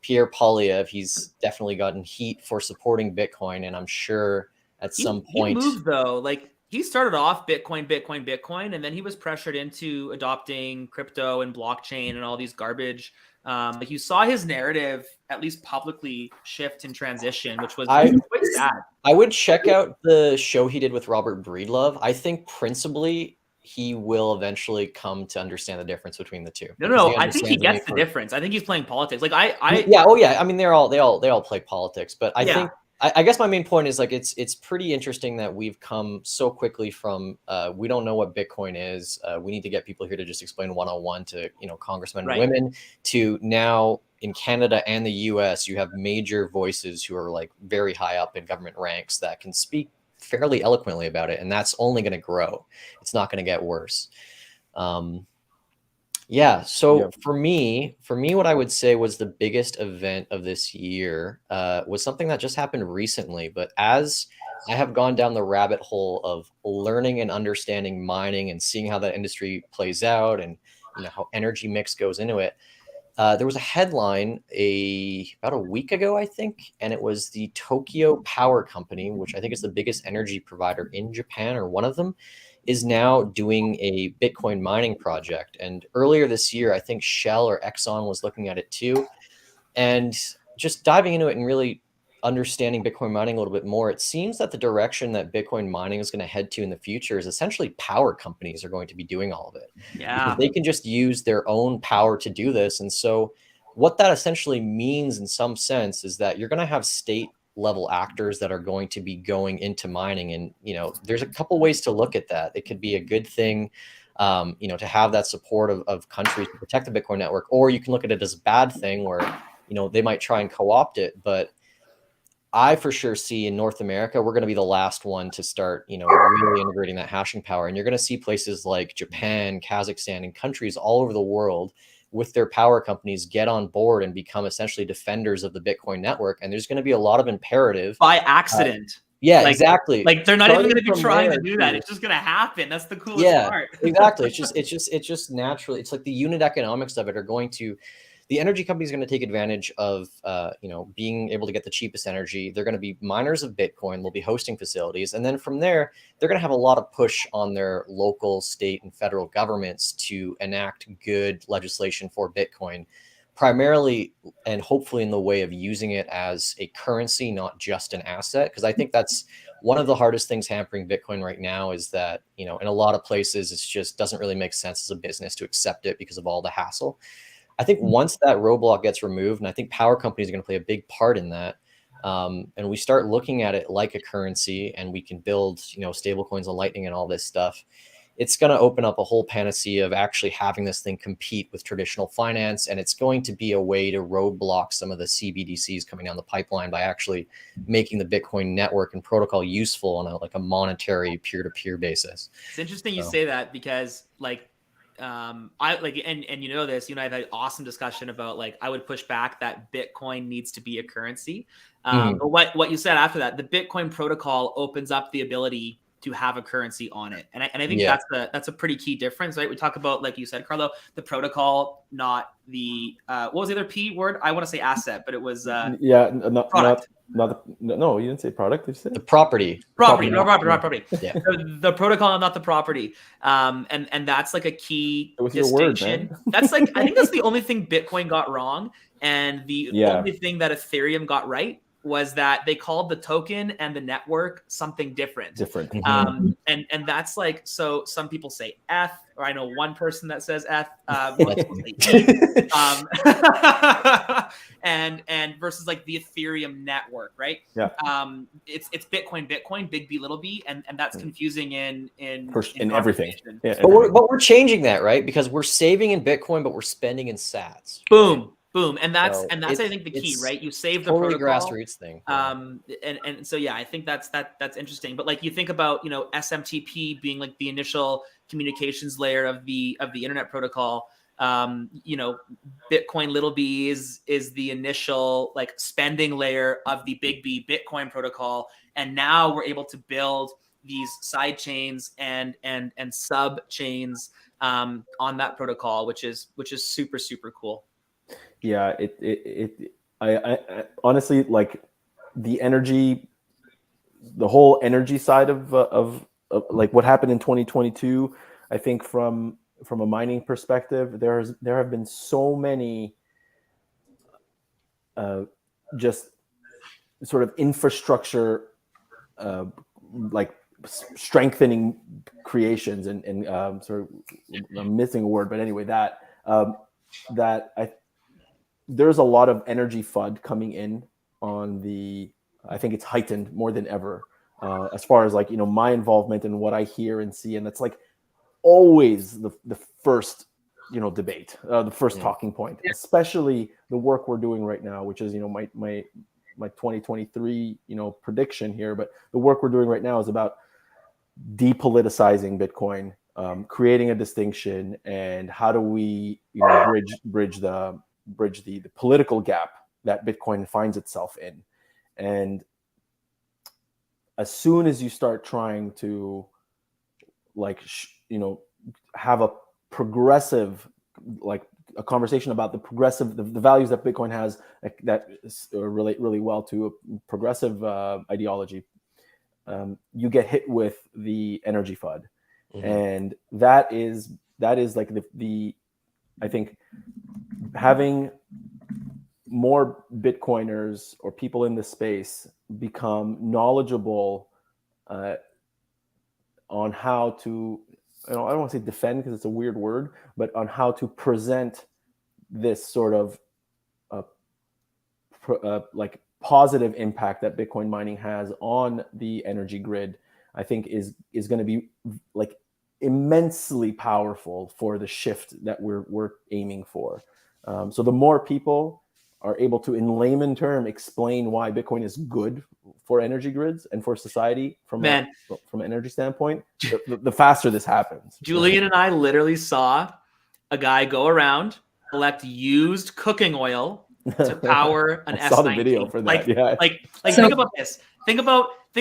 A: Pierre Poilievre. He's definitely gotten heat for supporting Bitcoin. And I'm sure at some point
C: he moved, though, like, he started off Bitcoin, and then he was pressured into adopting crypto and blockchain and all these garbage. Like, you saw his narrative, at least publicly, shift and transition, which was quite sad.
A: I would check out the show he did with Robert Breedlove. I think principally he will eventually come to understand the difference between the two.
C: No, I think he gets the difference. I think he's playing politics. Like,
A: I mean, they all play politics, but I think. I guess my main point is, like, it's pretty interesting that we've come so quickly from we don't know what Bitcoin is. We need to get people here to just explain 101 to congressmen and women, to now in Canada and the US you have major voices who are, like, very high up in government ranks that can speak fairly eloquently about it, and that's only going to grow. It's not going to get worse. Yeah. So
D: Yeah.
A: for me, what I would say was the biggest event of this year was something that just happened recently. But as I have gone down the rabbit hole of learning and understanding mining and seeing how that industry plays out, and how energy mix goes into it, there was a headline about a week ago, I think, and it was the Tokyo Power Company, which I think is the biggest energy provider in Japan, or one of them, is now doing a Bitcoin mining project. And earlier this year, I think Shell or Exxon was looking at it too. And just diving into it and really understanding Bitcoin mining a little bit more, it seems that the direction that Bitcoin mining is going to head to in the future is essentially power companies are going to be doing all of it, because they can just use their own power to do this. And so what that essentially means in some sense is that you're going to have state level actors that are going to be going into mining. And, there's a couple ways to look at that. It could be a good thing, to have that support of countries to protect the Bitcoin network, or you can look at it as a bad thing where, they might try and co-opt it. But I for sure see in North America, we're going to be the last one to start, really integrating that hashing power. And you're going to see places like Japan, Kazakhstan, and countries all over the world with their power companies get on board and become essentially defenders of the Bitcoin network. And there's going to be a lot of imperative
C: by accident.
A: Yeah, exactly.
C: Like they're not even going to be trying to
A: there,
C: do that. It's just going to happen. That's the coolest
A: Yeah,
C: part.
A: exactly. It's just naturally. It's like the unit economics of it are going to. The energy company is going to take advantage of, being able to get the cheapest energy. They're going to be miners of Bitcoin. They'll be hosting facilities, and then from there, they're going to have a lot of push on their local, state, and federal governments to enact good legislation for Bitcoin, primarily and hopefully in the way of using it as a currency, not just an asset. Because I think that's one of the hardest things hampering Bitcoin right now, is that, in a lot of places, it just doesn't really make sense as a business to accept it because of all the hassle. I think once that roadblock gets removed, and I think power companies are going to play a big part in that, and we start looking at it like a currency, and we can build, stable coins on Lightning and all this stuff, it's going to open up a whole panacea of actually having this thing compete with traditional finance. And it's going to be a way to roadblock some of the CBDCs coming down the pipeline by actually making the Bitcoin network and protocol useful on a monetary peer-to-peer basis.
C: It's interesting you say that, because I like, and this, I've had an awesome discussion about, like, I would push back that Bitcoin needs to be a currency. But what you said after that, the Bitcoin protocol opens up the ability to have a currency on it. And I think that's a pretty key difference, right? We talk about, like you said, Carlo, the protocol, not the, what was the other P word? I want to say asset, but it was,
D: not no, you didn't say product. Did you say
A: the property?
C: Property.
A: Yeah.
C: The protocol, not the property. And that's like a key distinction.
D: Word,
C: that's like, I think that's the only thing Bitcoin got wrong. And the only thing that Ethereum got right was that they called the token and the network something different. And that's like, so some people say F, or I know one person that says F, most people say E, and versus like the Ethereum network, right?
D: Yeah.
C: It's Bitcoin, big B, little b, and that's confusing in
D: everything. Yeah,
A: but we're changing that, right? Because we're saving in Bitcoin, but we're spending in Sats.
C: Boom. And that's I think the key, right? You save the
A: totally
C: protocol.
A: Grassroots thing.
C: And so I think that's interesting. But like, you think about SMTP being like the initial communications layer of the internet protocol. Bitcoin little b is the initial like spending layer of the big B Bitcoin protocol, and now we're able to build these side chains and sub chains on that protocol, which is super, super cool.
D: Yeah, I honestly, like, the whole energy side of like what happened in 2022. I think from a mining perspective, there have been so many just sort of infrastructure like strengthening creations and sort of, I'm missing a word, but anyway, there's a lot of energy FUD coming in on I think it's heightened more than ever, as far as like, my involvement and what I hear and see. And that's like always the first, debate, the first talking point, especially the work we're doing right now, which is, my 2023, prediction here. But the work we're doing right now is about depoliticizing Bitcoin, creating a distinction, and how do we bridge the political gap that Bitcoin finds itself in. And as soon as you start trying to have a progressive, like a conversation about the values that Bitcoin has that relate really well to a progressive ideology, you get hit with the energy FUD. Mm-hmm. And that is like the I think having more Bitcoiners or people in the space become knowledgeable on how to, I don't want to say defend because it's a weird word, but on how to present this sort of like positive impact that Bitcoin mining has on the energy grid, I think is going to be like immensely powerful for the shift that we're aiming for. So the more people are able to, in layman term, explain why Bitcoin is good for energy grids and for society from an energy standpoint, the faster this happens.
C: Julian and I literally saw a guy go around, collect used cooking oil to power an S19.
D: I saw the video for that.
C: Like think about this. Think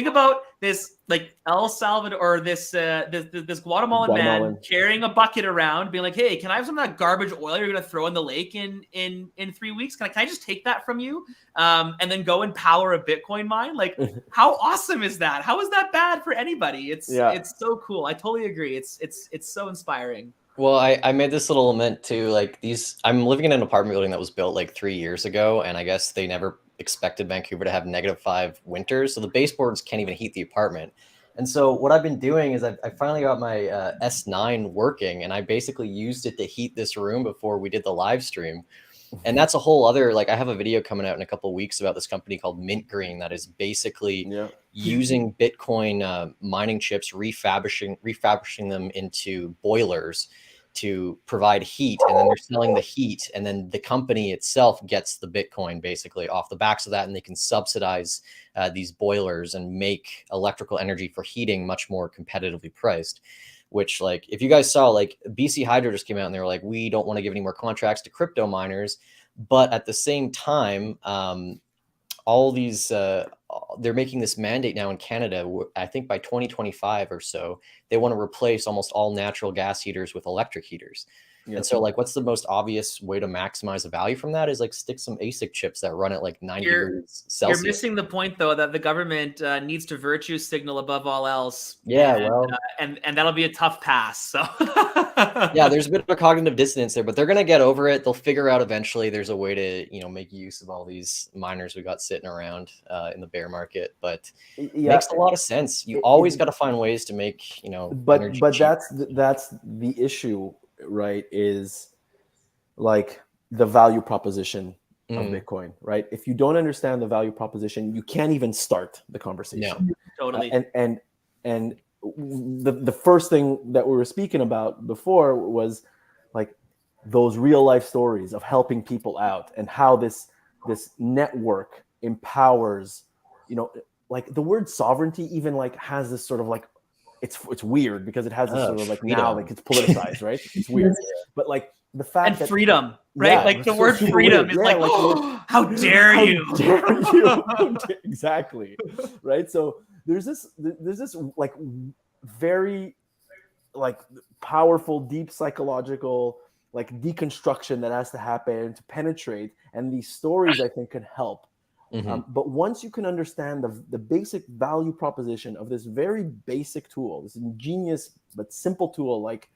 C: about this, like El Salvador, or this Guatemalan man carrying a bucket around, being like, "Hey, can I have some of that garbage oil you're gonna throw in the lake in 3 weeks? Can I just take that from you, and then go and power a Bitcoin mine? Like, how awesome is that? How is that bad for anybody? It's so cool. I totally agree. It's so inspiring."
A: Well, I made this little lament too. Like I'm living in an apartment building that was built like 3 years ago, and I guess they never expected Vancouver to have -5 winters, so the baseboards can't even heat the apartment. And so what I've been doing is I finally got my S9 working, and I basically used it to heat this room before we did the live stream. And that's a whole other, like, I have a video coming out in a couple of weeks about this company called Mint Green that is basically using Bitcoin mining chips, refurbishing them into boilers to provide heat, and then they're selling the heat, and then the company itself gets the Bitcoin basically off the backs of that, and they can subsidize these boilers and make electrical energy for heating much more competitively priced. Which, like, if you guys saw, like, BC Hydro just came out and they were like, we don't want to give any more contracts to crypto miners, but at the same time, all these they're making this mandate now in Canada. I think by 2025 or so, they want to replace almost all natural gas heaters with electric heaters. Yep. And so, like, what's the most obvious way to maximize the value from that is, like, stick some ASIC chips that run at like 90 degrees Celsius.
C: You're missing the point, though, that the government needs to virtue signal above all else.
A: Yeah,
C: and that'll be a tough pass. So
A: yeah, there's a bit of a cognitive dissonance there, but they're gonna get over it. They'll figure out eventually there's a way to, you know, make use of all these miners we got sitting around in the bear market. But it makes a lot of sense. You always got to find ways to make, you know,
D: but that's the issue, right? Is like the value proposition of Bitcoin, right? If you don't understand the value proposition, you can't even start the conversation.
C: No, totally.
D: And the first thing that we were speaking about before was like those real life stories of helping people out and how this network empowers, you know, like the word sovereignty even like has this sort of like, it's weird because it has this sort of like freedom. Now like it's politicized, right? It's weird. But like the fact
C: and that freedom, right? Like the word freedom is like, oh, how dare you?
D: Exactly. Right. So there's this like very like powerful, deep psychological like deconstruction that has to happen to penetrate, and these stories I think can help. But once you can understand the basic value proposition of this very basic tool, this ingenious but simple tool like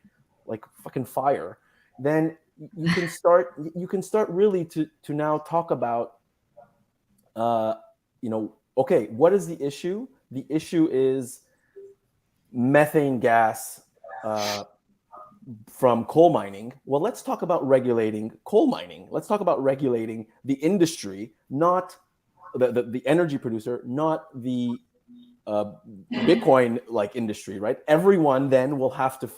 D: fucking fire, then you can start really to now talk about you know, okay, what is the issue? The issue is methane gas from coal mining. Well, let's talk about regulating coal mining. Let's talk about regulating the industry, not the energy producer, not the Bitcoin like industry, right? Everyone then will have to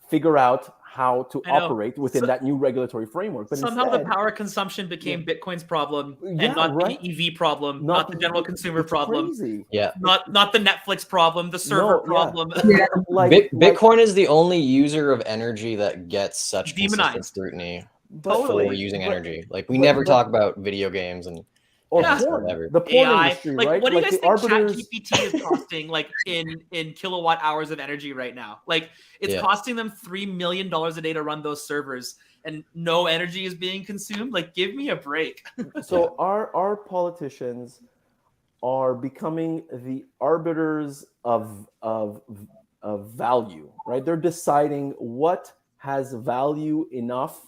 D: figure out how to operate within that new regulatory framework. But
C: somehow
D: instead,
C: the power consumption became Bitcoin's problem and
D: Yeah,
C: not
D: right.
C: the EV problem, not the general consumer
D: it's
C: problem,
D: crazy.
A: Yeah.
C: not the Netflix problem, the server problem.
B: Yeah.
A: Bitcoin is the only user of energy that gets such consistent
C: Demonized.
A: scrutiny
C: Totally.
A: for using energy. Like we never talk about video games and
D: or
C: Yeah.
D: porn,
A: whatever.
D: the porn
C: AI,
D: industry,
C: like
D: right?
C: what do you
D: Like
C: guys
D: the
C: think
D: arbiters.
C: ChatGPT is costing, like in kilowatt hours of energy right now? Like it's costing them $3 million a day to run those servers, and no energy is being consumed. Like, give me a break.
D: So our politicians are becoming the arbiters of value, right? They're deciding what has value enough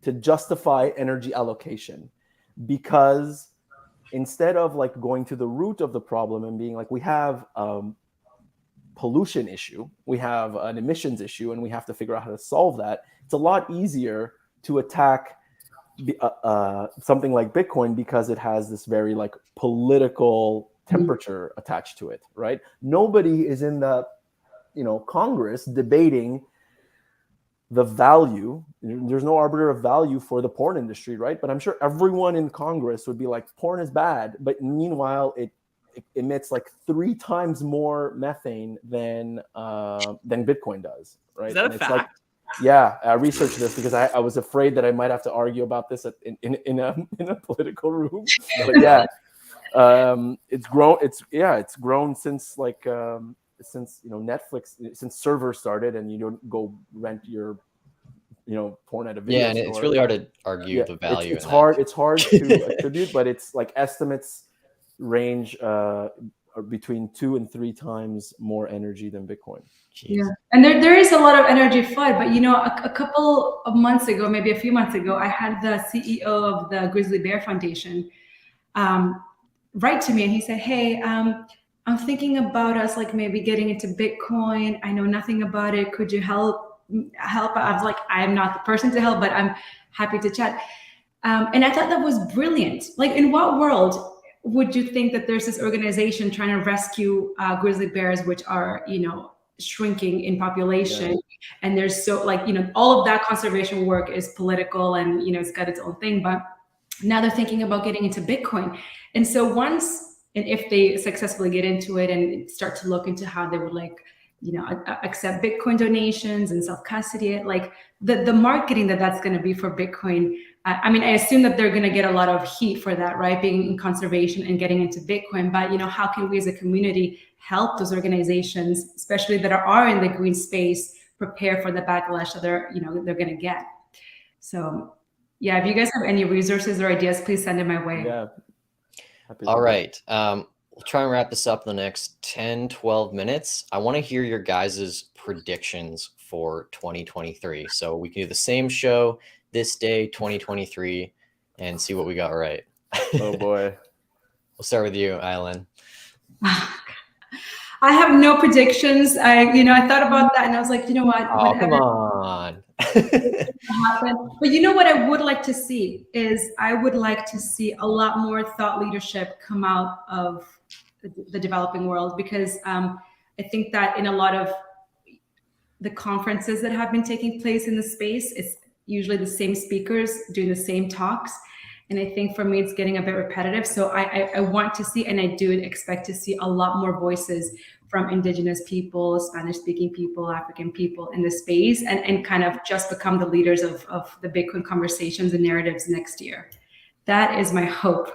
D: to justify energy allocation, because instead of like going to the root of the problem and being like, we have pollution issue, we have an emissions issue, and we have to figure out how to solve that. It's a lot easier to attack something like Bitcoin because it has this very like political temperature attached to it, right? Nobody is in the Congress debating the value. There's no arbiter of value for the porn industry, right? But I'm sure everyone in Congress would be like, porn is bad, but meanwhile it emits like 3 times more methane than Bitcoin does, right?
C: Is that
D: and
C: a
D: it's
C: fact?
D: like, yeah, I researched this because I was afraid that I might have to argue about this in a political room. But yeah, it's grown since like since Netflix, since servers started, and you don't go rent your porn at a video
A: and
D: store.
A: it's really hard to argue the value.
D: It's hard to attribute, but it's like estimates range between 2 and 3 times more energy than Bitcoin.
A: Jeez.
B: Yeah, and there is a lot of energy flood, but a couple of months ago, maybe a few months ago, I had the CEO of the Grizzly Bear Foundation write to me, and he said, "Hey, I'm thinking about us like maybe getting into Bitcoin. I know nothing about it. Could you help?" I was like, I am not the person to help, but I'm happy to chat. And I thought that was brilliant. Like, in what world would you think that there's this organization trying to rescue grizzly bears, which are shrinking in population, and there's so all of that conservation work is political, and it's got its own thing, but now they're thinking about getting into Bitcoin. And so if they successfully get into it and start to look into how they would accept Bitcoin donations and self-custody it, like the marketing that's going to be for Bitcoin. I mean, I assume that they're going to get a lot of heat for that, right? Being in conservation and getting into Bitcoin. But, how can we as a community help those organizations, especially that are in the green space, prepare for the backlash that they're going to get? So, yeah, if you guys have any resources or ideas, please send it my way.
D: Yeah.
A: All right. We'll try and wrap this up in the next 10, 12 minutes. I want to hear your guys' predictions for 2023. So we can do the same show this day, 2023, and see what we got right.
D: Oh boy.
A: We'll start with you, Ayelen.
B: I have no predictions. I thought about that, and I was like, you know what?
A: Oh,
B: whatever.
A: Come on.
B: Happen. But what I would like to see is I would like to see a lot more thought leadership come out of the developing world, because I think that in a lot of the conferences that have been taking place in the space, it's usually the same speakers doing the same talks. And I think for me, it's getting a bit repetitive. So I want to see, and I do expect to see a lot more voices from Indigenous people, Spanish-speaking people, African people in the space, and kind of just become the leaders of the Bitcoin conversations and narratives next year. That is my hope.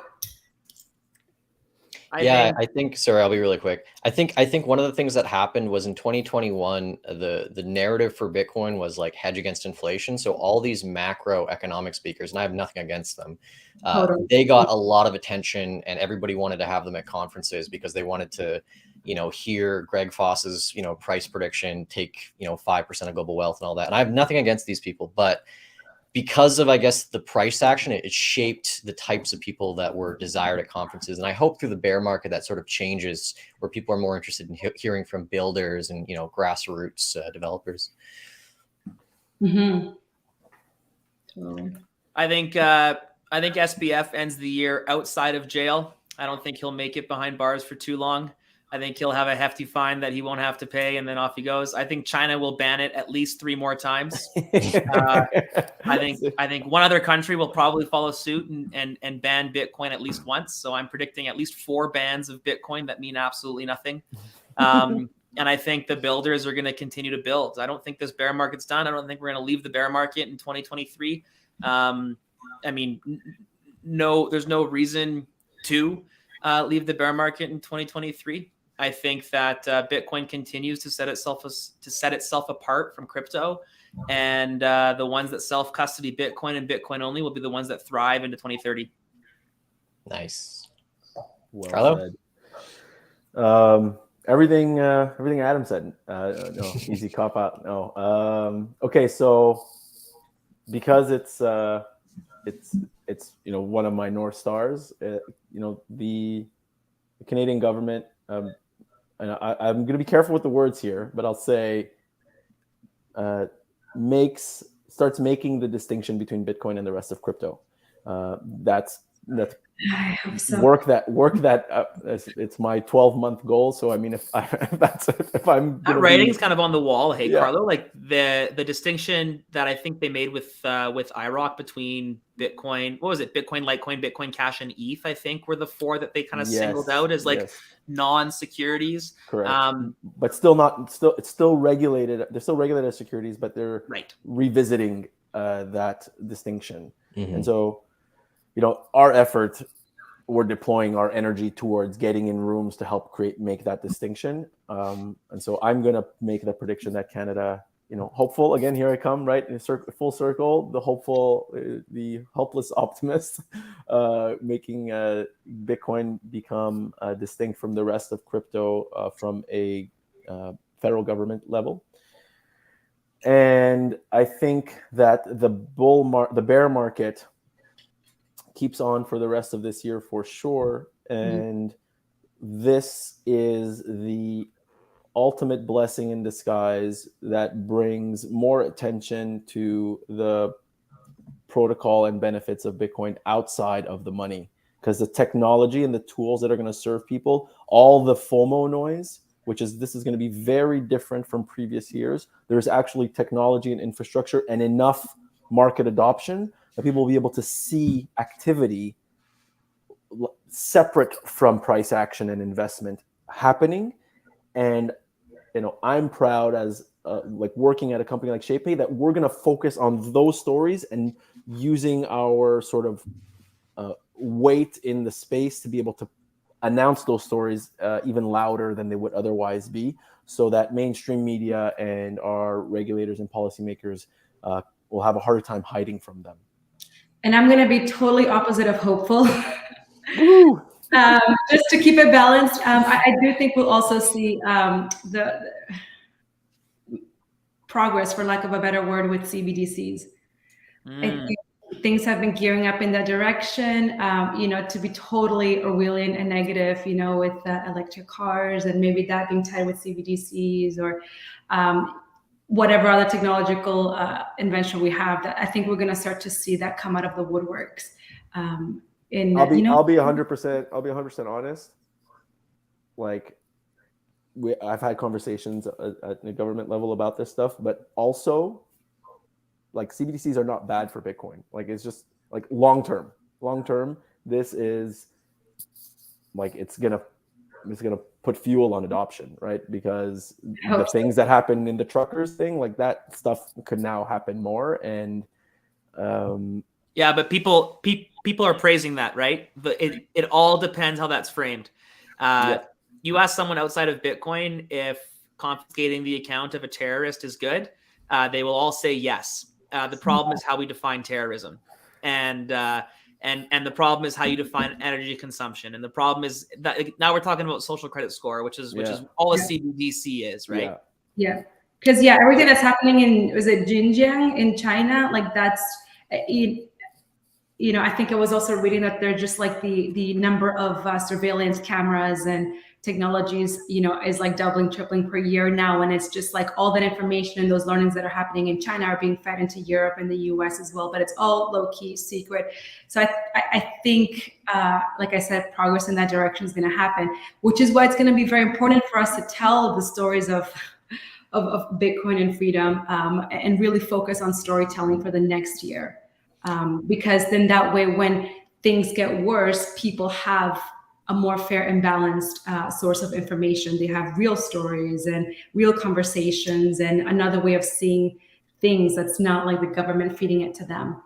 A: I think, sorry, I'll be really quick. I think one of the things that happened was in 2021, the narrative for Bitcoin was like hedge against inflation. So all these macroeconomic speakers, and I have nothing against them, they got a lot of attention, and everybody wanted to have them at conferences because they wanted to, hear Greg Foss's, price prediction, take, 5% of global wealth and all that. And I have nothing against these people, but because of, I guess, the price action, it shaped the types of people that were desired at conferences. And I hope through the bear market that sort of changes, where people are more interested in hearing from builders and, grassroots developers.
B: Mm-hmm. Totally.
C: I think SBF ends the year outside of jail. I don't think he'll make it behind bars for too long. I think he'll have a hefty fine that he won't have to pay, and then off he goes. I think China will ban it at least 3 more times. I think one other country will probably follow suit and ban Bitcoin at least once. So I'm predicting at least 4 bans of Bitcoin that mean absolutely nothing. And I think the builders are going to continue to build. I don't think this bear market's done. I don't think we're going to leave the bear market in 2023. I mean, there's no reason to leave the bear market in 2023. I think that Bitcoin continues to set itself apart from crypto, and the ones that self-custody Bitcoin and Bitcoin only will be the ones that thrive into 2030.
A: Nice.
D: Well
A: Carlo?
D: said. Everything Adam said. No, easy cop out. No. Okay, so because it's one of my North Stars. The Canadian government. And I'm going to be careful with the words here, but I'll say starts making the distinction between Bitcoin and the rest of crypto. That's
B: I hope so.
D: work that it's my 12-month goal. So I mean, if
C: that writing's kind of on the wall, hey,
D: Yeah.
C: Carlo, like the distinction that I think they made with IROC between Bitcoin, what was it, Bitcoin, Litecoin, Bitcoin Cash, and ETH, I think were the 4 that they kind of singled out as like non-securities.
D: Correct. But it's still regulated. They're still regulated as securities, but they're revisiting that distinction.
A: Mm-hmm.
D: And so, our effort, we're deploying our energy towards getting in rooms to help make that distinction. And so I'm going to make the prediction that Canada, hopeful, again, here I come, right? In full circle, the hopeful, the helpless optimist, making Bitcoin become distinct from the rest of crypto from a federal government level. And I think that the bear market keeps on for the rest of this year for sure. And this is the ultimate blessing in disguise that brings more attention to the protocol and benefits of Bitcoin outside of the money, because the technology and the tools that are going to serve people, all the FOMO noise, this is going to be very different from previous years. There's actually technology and infrastructure and enough market adoption that people will be able to see activity separate from price action and investment happening. And I'm proud as working at a company like Shakepay that we're going to focus on those stories and using our sort of weight in the space to be able to announce those stories even louder than they would otherwise be, so that mainstream media and our regulators and policymakers will have a harder time hiding from them.
B: And I'm going to be totally opposite of hopeful. Just to keep it balanced, I do think we'll also see the progress, for lack of a better word, with CBDCs. I think things have been gearing up in that direction, to be totally Orwellian and negative, with electric cars and maybe that being tied with CBDCs or whatever other technological invention we have. That I think we're going to start to see that come out of the woodworks. I'll be
D: 100% honest. I've had conversations at the government level about this stuff, but also CBDCs are not bad for Bitcoin. It's just long term, this is it's gonna put fuel on adoption, right? Because the things that happened in the truckers thing, that stuff could now happen more. And
C: yeah, but people are praising that, right? But it all depends how that's framed. You ask someone outside of Bitcoin if confiscating the account of a terrorist is good, they will all say yes. The problem is how we define terrorism, and the problem is how you define energy consumption, and the problem is that now we're talking about social credit score, which is all a CBDC is, right?
B: Yeah, because everything that's happening in Xinjiang in China, that's I think I was also reading that they're just the number of surveillance cameras and technologies, is like doubling, tripling per year now. And it's just like all that information and those learnings that are happening in China are being fed into Europe and the US as well, but it's all low key secret. So I think, like I said, progress in that direction is going to happen, which is why it's going to be very important for us to tell the stories of Bitcoin and freedom, and really focus on storytelling for the next year. Because then that way, when things get worse, people have a more fair and balanced source of information. They have real stories and real conversations and another way of seeing things that's not like the government feeding it to them.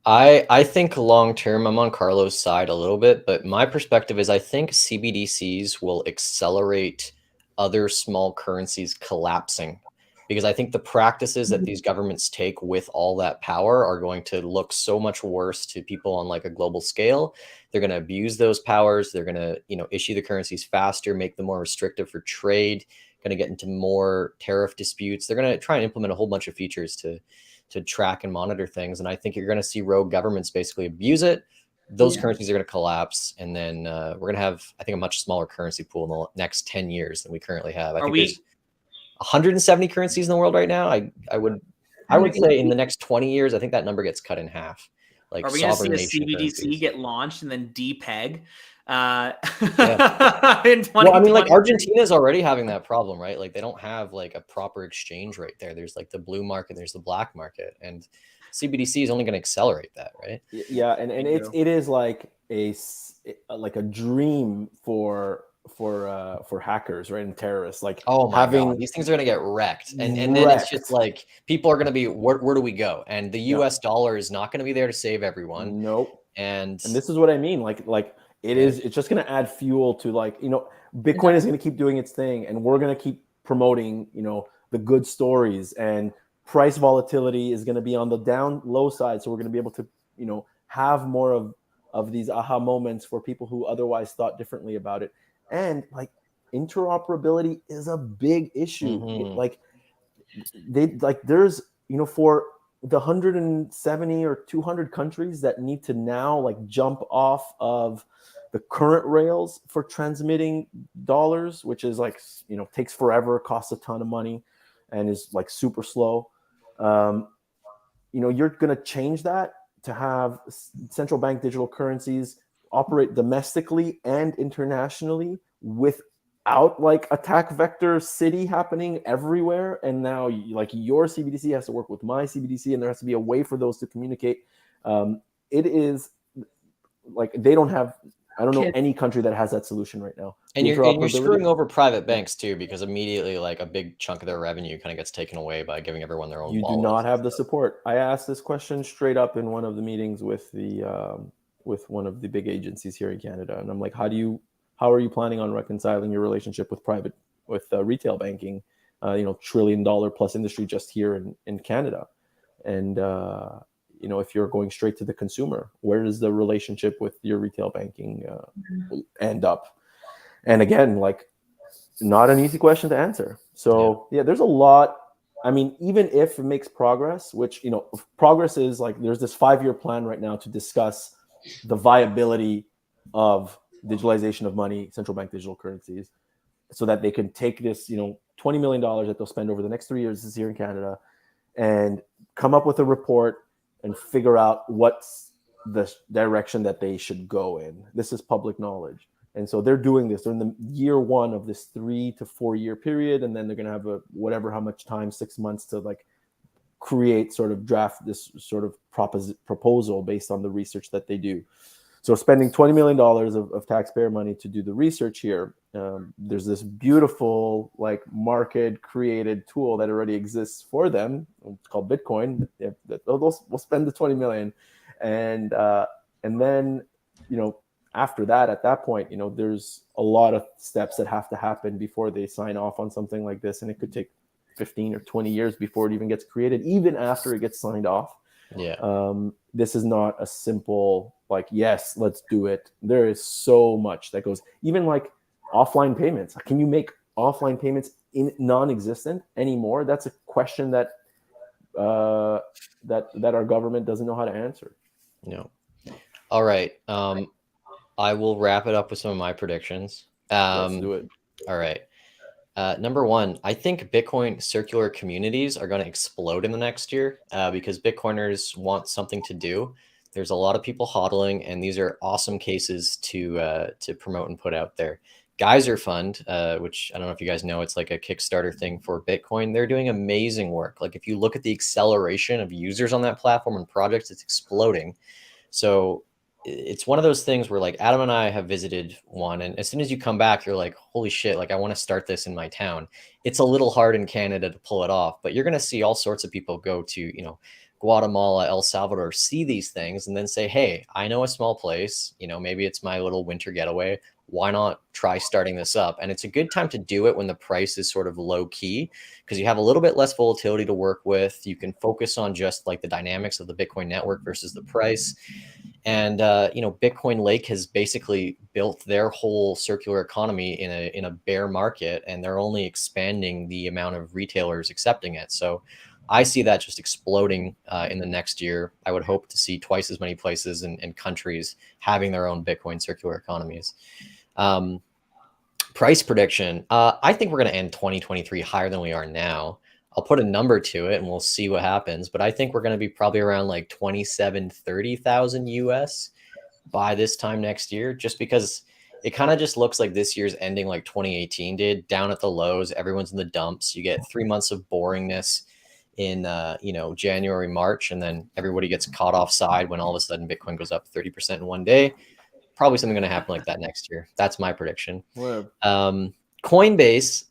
A: I think long term, I'm on Carlo's side a little bit, but my perspective is I think CBDCs will accelerate other small currencies collapsing, because I think the practices that these governments take with all that power are going to look so much worse to people on like a global scale. They're going to abuse those powers. They're going to, issue the currencies faster, make them more restrictive for trade, going to get into more tariff disputes. They're going to try and implement a whole bunch of features to track and monitor things. And I think you're going to see rogue governments basically abuse it. Those currencies are going to collapse. And then we're going to have, I think, a much smaller currency pool in the next 10 years than we currently have. I think there's 170 currencies in the world right now. I would say in the next 20 years, I think that number gets cut in half. Like,
C: are we going to see a CBDC
A: currencies
C: get launched and then depeg?
A: Yeah.
C: In 2020.
A: Well, I mean, like Argentina is already having that problem, right? Like they don't have like a proper exchange rate there. There's like the blue market, there's the black market, and CBDC is only going to accelerate that, right?
D: Yeah, and it is like a dream for hackers, right, and terrorists. Like,
A: oh my God, these things are going to get wrecked, and then it's just like people are going to be where do we go? And the U.S. dollar is not going to be there to save everyone.
D: Nope.
A: And
D: this is what I mean. Like it's just going to add fuel to Bitcoin is going to keep doing its thing, and we're going to keep promoting the good stories, and price volatility is going to be on the low side, so we're going to be able to have more of these aha moments for people who otherwise thought differently about it. And like interoperability is a big issue. There's for the 170 or 200 countries that need to now like jump off of the current rails for transmitting dollars, which is like takes forever, costs a ton of money, and is like super slow. You're going to change that to have central bank digital currencies operate domestically and internationally without like attack vector city happening everywhere. And now like your CBDC has to work with my CBDC, and there has to be a way for those to communicate. It is like they don't have, I don't know any country that has that solution right now.
A: And you're screwing over private banks too, because immediately like a big chunk of their revenue kind of gets taken away by giving everyone their own wallet.
D: You do not have the support. I asked this question straight up in one of the meetings with one of the big agencies here in Canada, and I'm like, how are you planning on reconciling your relationship with retail banking? $1 trillion plus industry just here in Canada, and if you're going straight to the consumer, where does the relationship with your retail banking end up? And again, like, not an easy question to answer. So yeah, there's a lot. I mean, even if it makes progress, which progress is like, there's this 5-year plan right now to discuss the viability of digitalization of money, central bank digital currencies, so that they can take this $20 million that they'll spend over the next 3 years this year in Canada, and come up with a report and figure out what's the direction that they should go in. This is public knowledge. And so they're doing this. They're in the year 1 of this 3 to 4 year period. And then they're going to have how much time, 6 months to like create, sort of draft this sort of proposal based on the research that they do. So spending $20 million of taxpayer money to do the research here. There's this beautiful like market created tool that already exists for them. It's called Bitcoin. We'll spend the 20 million, and then after that, at that point, there's a lot of steps that have to happen before they sign off on something like this, and it could take 15 or 20 years before it even gets created, even after it gets signed off.
A: Yeah.
D: This is not a simple like, yes, let's do it. There is so much that goes, even like offline payments. Can you make offline payments non-existent anymore? That's a question that that our government doesn't know how to answer.
A: No. All right. I will wrap it up with some of my predictions.
D: Let's do it.
A: All right. Number one, I think Bitcoin circular communities are going to explode in the next year because Bitcoiners want something to do. There's a lot of people hodling, and these are awesome cases to promote and put out there. Geyser Fund, which I don't know if you guys know, it's like a Kickstarter thing for Bitcoin. They're doing amazing work. Like if you look at the acceleration of users on that platform and projects, it's exploding. So it's one of those things where like Adam and I have visited one, and as soon as you come back, you're like, holy shit, like I want to start this in my town. It's a little hard in Canada to pull it off, but you're going to see all sorts of people go to, you know, Guatemala, El Salvador, see these things and then say, hey, I know a small place, you know, maybe it's my little winter getaway. Why not try starting this up? And it's a good time to do it when the price is sort of low key because you have a little bit less volatility to work with. You can focus on just like the dynamics of the Bitcoin network versus the price. And you know, Bitcoin Lake has basically built their whole circular economy in a bear market, and they're only expanding the amount of retailers accepting it. So I see that just exploding in the next year. I would hope to see twice as many places and countries having their own Bitcoin circular economies. Price prediction. I think we're going to end 2023 higher than we are now. I'll put a number to it and we'll see what happens. But I think we're going to be probably around like 27,000-30,000 US by this time next year, just because it kind of just looks like this year's ending like 2018 did, down at the lows. Everyone's in the dumps. You get 3 months of boringness in you know, January, March, and then everybody gets caught offside when all of a sudden Bitcoin goes up 30% in one day. Probably something going to happen like that next year. That's my prediction. Coinbase,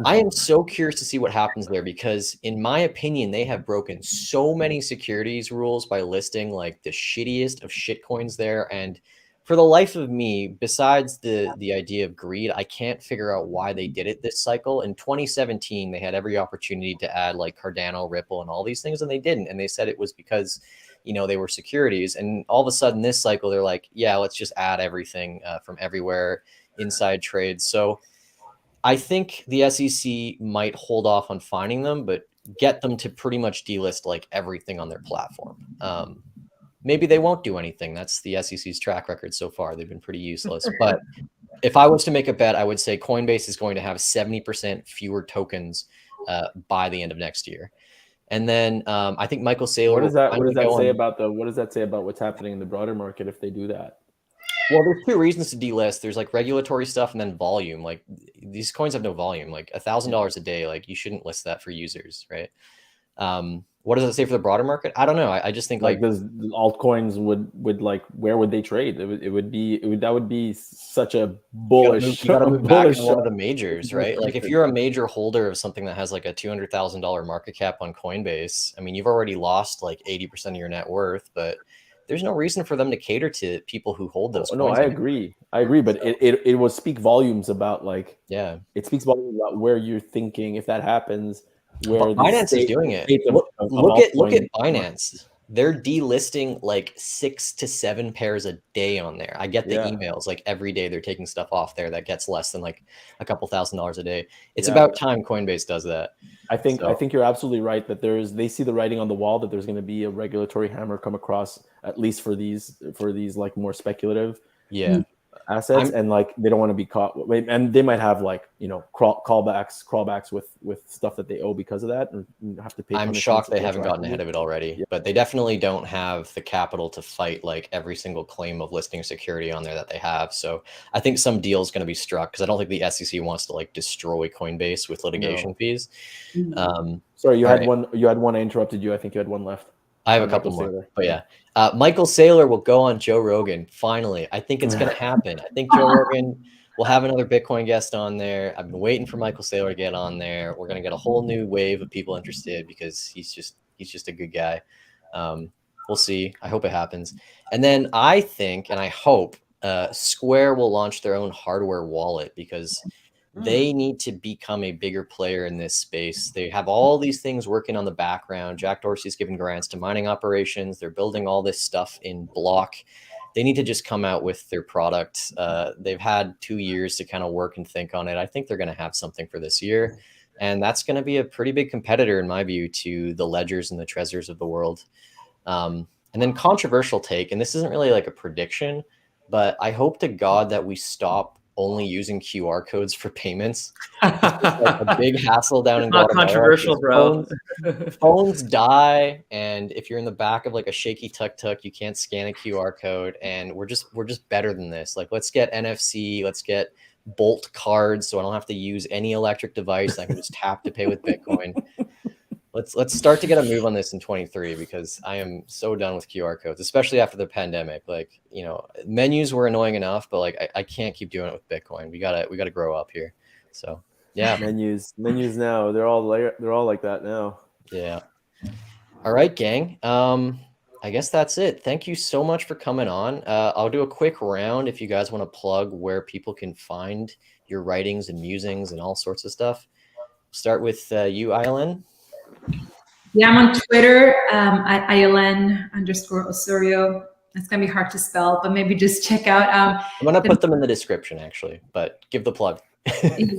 A: I am so curious to see what happens there because, in my opinion, they have broken so many securities rules by listing like the shittiest of shit coins there. And for the life of me, besides the idea of greed, I can't figure out why they did it this cycle. In 2017, they had every opportunity to add like Cardano, Ripple, and all these things, and they didn't. And they said it was because, you know, they were securities. And all of a sudden this cycle, they're like, yeah, let's just add everything from everywhere, inside trades. So I think the SEC might hold off on finding them, but get them to pretty much delist like everything on their platform. Maybe they won't do anything. That's the SEC's track record so far. They've been pretty useless. But if I was to make a bet, I would say Coinbase is going to have 70% fewer tokens by the end of next year. And then I think Michael Saylor.
D: What does that say about what's happening in the broader market if they do that?
A: Well, there's two reasons to delist. There's like regulatory stuff and then volume. Like these coins have no volume. Like $1,000 a day. Like you shouldn't list that for users, right? What does it say for the broader market? I don't know. I just think like
D: those altcoins would like, where would they trade? That would be such a bullish.
A: You got to move back to one of the majors, right? Like if you're a major holder of something that has like a $200,000 market cap on Coinbase, I mean, you've already lost like 80% of your net worth, but there's no reason for them to cater to people who hold those coins.
D: No, I agree, but it will speak volumes about like,
A: yeah,
D: it speaks volumes about where you're thinking if that happens.
A: Where Binance is doing it. Look at Binance. They're delisting like 6 to 7 pairs a day on there. I get the emails like every day they're taking stuff off there that gets less than like a couple $1,000s a day. It's about time Coinbase does that.
D: I think you're absolutely right that they see the writing on the wall that there's going to be a regulatory hammer come across, at least for these like more speculative assets, and like they don't want to be caught, and they might have like, you know, crawbacks with stuff that they owe because of that, and have to pay.
A: I'm shocked they haven't gotten ahead of it already, but they definitely don't have the capital to fight like every single claim of listing security on there that they have. So I think some deal is going to be struck because I don't think the SEC wants to like destroy Coinbase with litigation fees.
D: Sorry, you had one. You had one. I interrupted you. I think you had one left.
A: I have a couple more, but yeah. Michael Saylor will go on Joe Rogan. Finally, I think it's going to happen. I think Joe Rogan will have another Bitcoin guest on there. I've been waiting for Michael Saylor to get on there. We're going to get a whole new wave of people interested because he's just a good guy. We'll see. I hope it happens. And then I think, and I hope, Square will launch their own hardware wallet because they need to become a bigger player in this space. They have all these things working on the background. Jack Dorsey's giving grants to mining operations. They're building all this stuff in block. They need to just come out with their product. They've had 2 years to kind of work and think on it. I think they're going to have something for this year. And that's going to be a pretty big competitor, in my view, to the Ledgers and the Trezors of the world. And then controversial take, and this isn't really like a prediction, but I hope to God that we stop only using QR codes for payments. It's just like a big hassle down in
C: Not
A: Guatemala.
C: controversial, bro.
A: Phones die, and if you're in the back of like a shaky tuk-tuk, you can't scan a QR code. And we're just better than this. Like, let's get NFC, let's get Bolt cards, so I don't have to use any electric device. I can just tap to pay with Bitcoin. Let's start to get a move on this in 23, because I am so done with QR codes, especially after the pandemic. Like, you know, menus were annoying enough, but like I can't keep doing it with Bitcoin. We gotta grow up here. So yeah,
D: menus now, they're all like that now.
A: yeah. All right, gang. I guess that's it. Thank you so much for coming on. I'll do a quick round if you guys want to plug where people can find your writings and musings and all sorts of stuff. Start with you, Ayelen.
B: Yeah, I'm on Twitter at Ayelen_Osorio. It's going to be hard to spell, but maybe just check out.
A: I'm going to put them in the description, actually, but give the plug.
B: AYELEN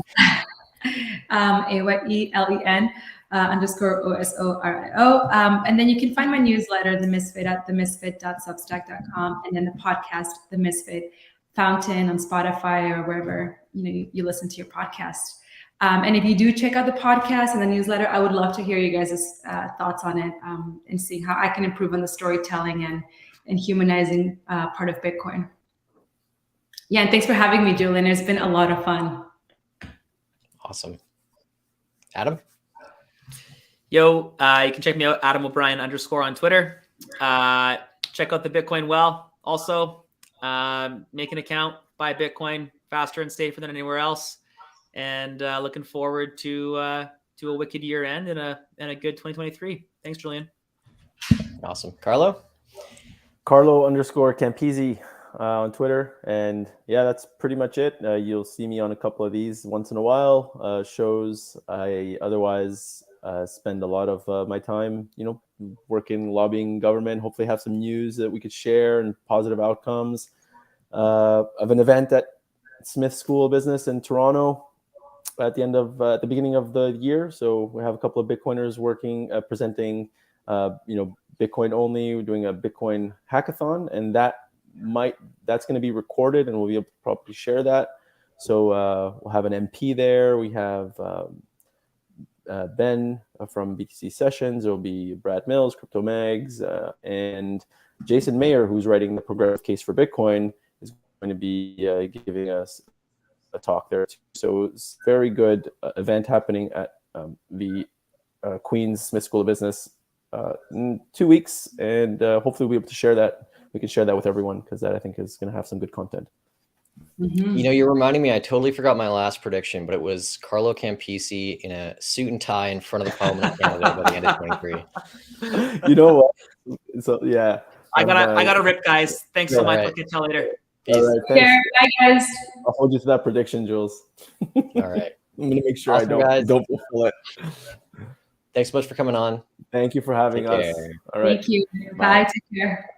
B: _OSORIO. And then you can find my newsletter, The Misfit, at themisfit.substack.com, and then the podcast, The Misfit Fountain, on Spotify or wherever you listen to your podcast. And if you do check out the podcast and the newsletter, I would love to hear you guys' thoughts on it, and seeing how I can improve on the storytelling and humanizing part of Bitcoin. Yeah, and thanks for having me, Julian. It's been a lot of fun.
A: Awesome. Adam?
C: Yo, you can check me out, Adam O'Brien _ on Twitter. Check out the Bitcoin Well. Also, make an account, buy Bitcoin faster and safer than anywhere else. And looking forward to a wicked year end and a good 2023. Thanks, Julian.
A: Awesome. Carlo?
D: Carlo _Campisi on Twitter. And yeah, that's pretty much it. You'll see me on a couple of these once in a while. Shows. I otherwise spend a lot of my time, working, lobbying government, hopefully have some news that we could share and positive outcomes. Of an event at Smith School of Business in Toronto at the beginning of the year. So we have a couple of Bitcoiners working, presenting, Bitcoin only. We're doing a Bitcoin hackathon, and that's going to be recorded, and we'll be able to probably share that. So we'll have an MP there. We have Ben from BTC Sessions. There'll be Brad Mills, Crypto Mags, and Jason Mayer, who's writing the progressive case for Bitcoin, is going to be giving us a talk there too. So it's a very good event happening at the Queen's Smith School of Business in 2 weeks, and hopefully we'll be able to share that. We can share that with everyone, because that, I think, is going to have some good content.
B: Mm-hmm.
A: You're reminding me, I totally forgot my last prediction, but it was Carlo Campisi in a suit and tie in front of the Parliament of Canada by the end of 23.
D: You know what? So yeah,
C: I gotta rip, guys. Thanks so much.
A: Right.
C: We'll catch y'all later.
A: Peace.
D: All right, thanks.
B: Bye, guys.
D: I'll hold you to that prediction, Jules.
A: All right.
D: I'm gonna make sure
A: Awesome,
D: I
A: guys.
D: don't fulfill it.
A: Thanks so much for coming on.
D: Thank you for having
A: Take
D: us.
A: care.
D: All right.
B: Thank you.
D: Bye.
B: Bye. Take care.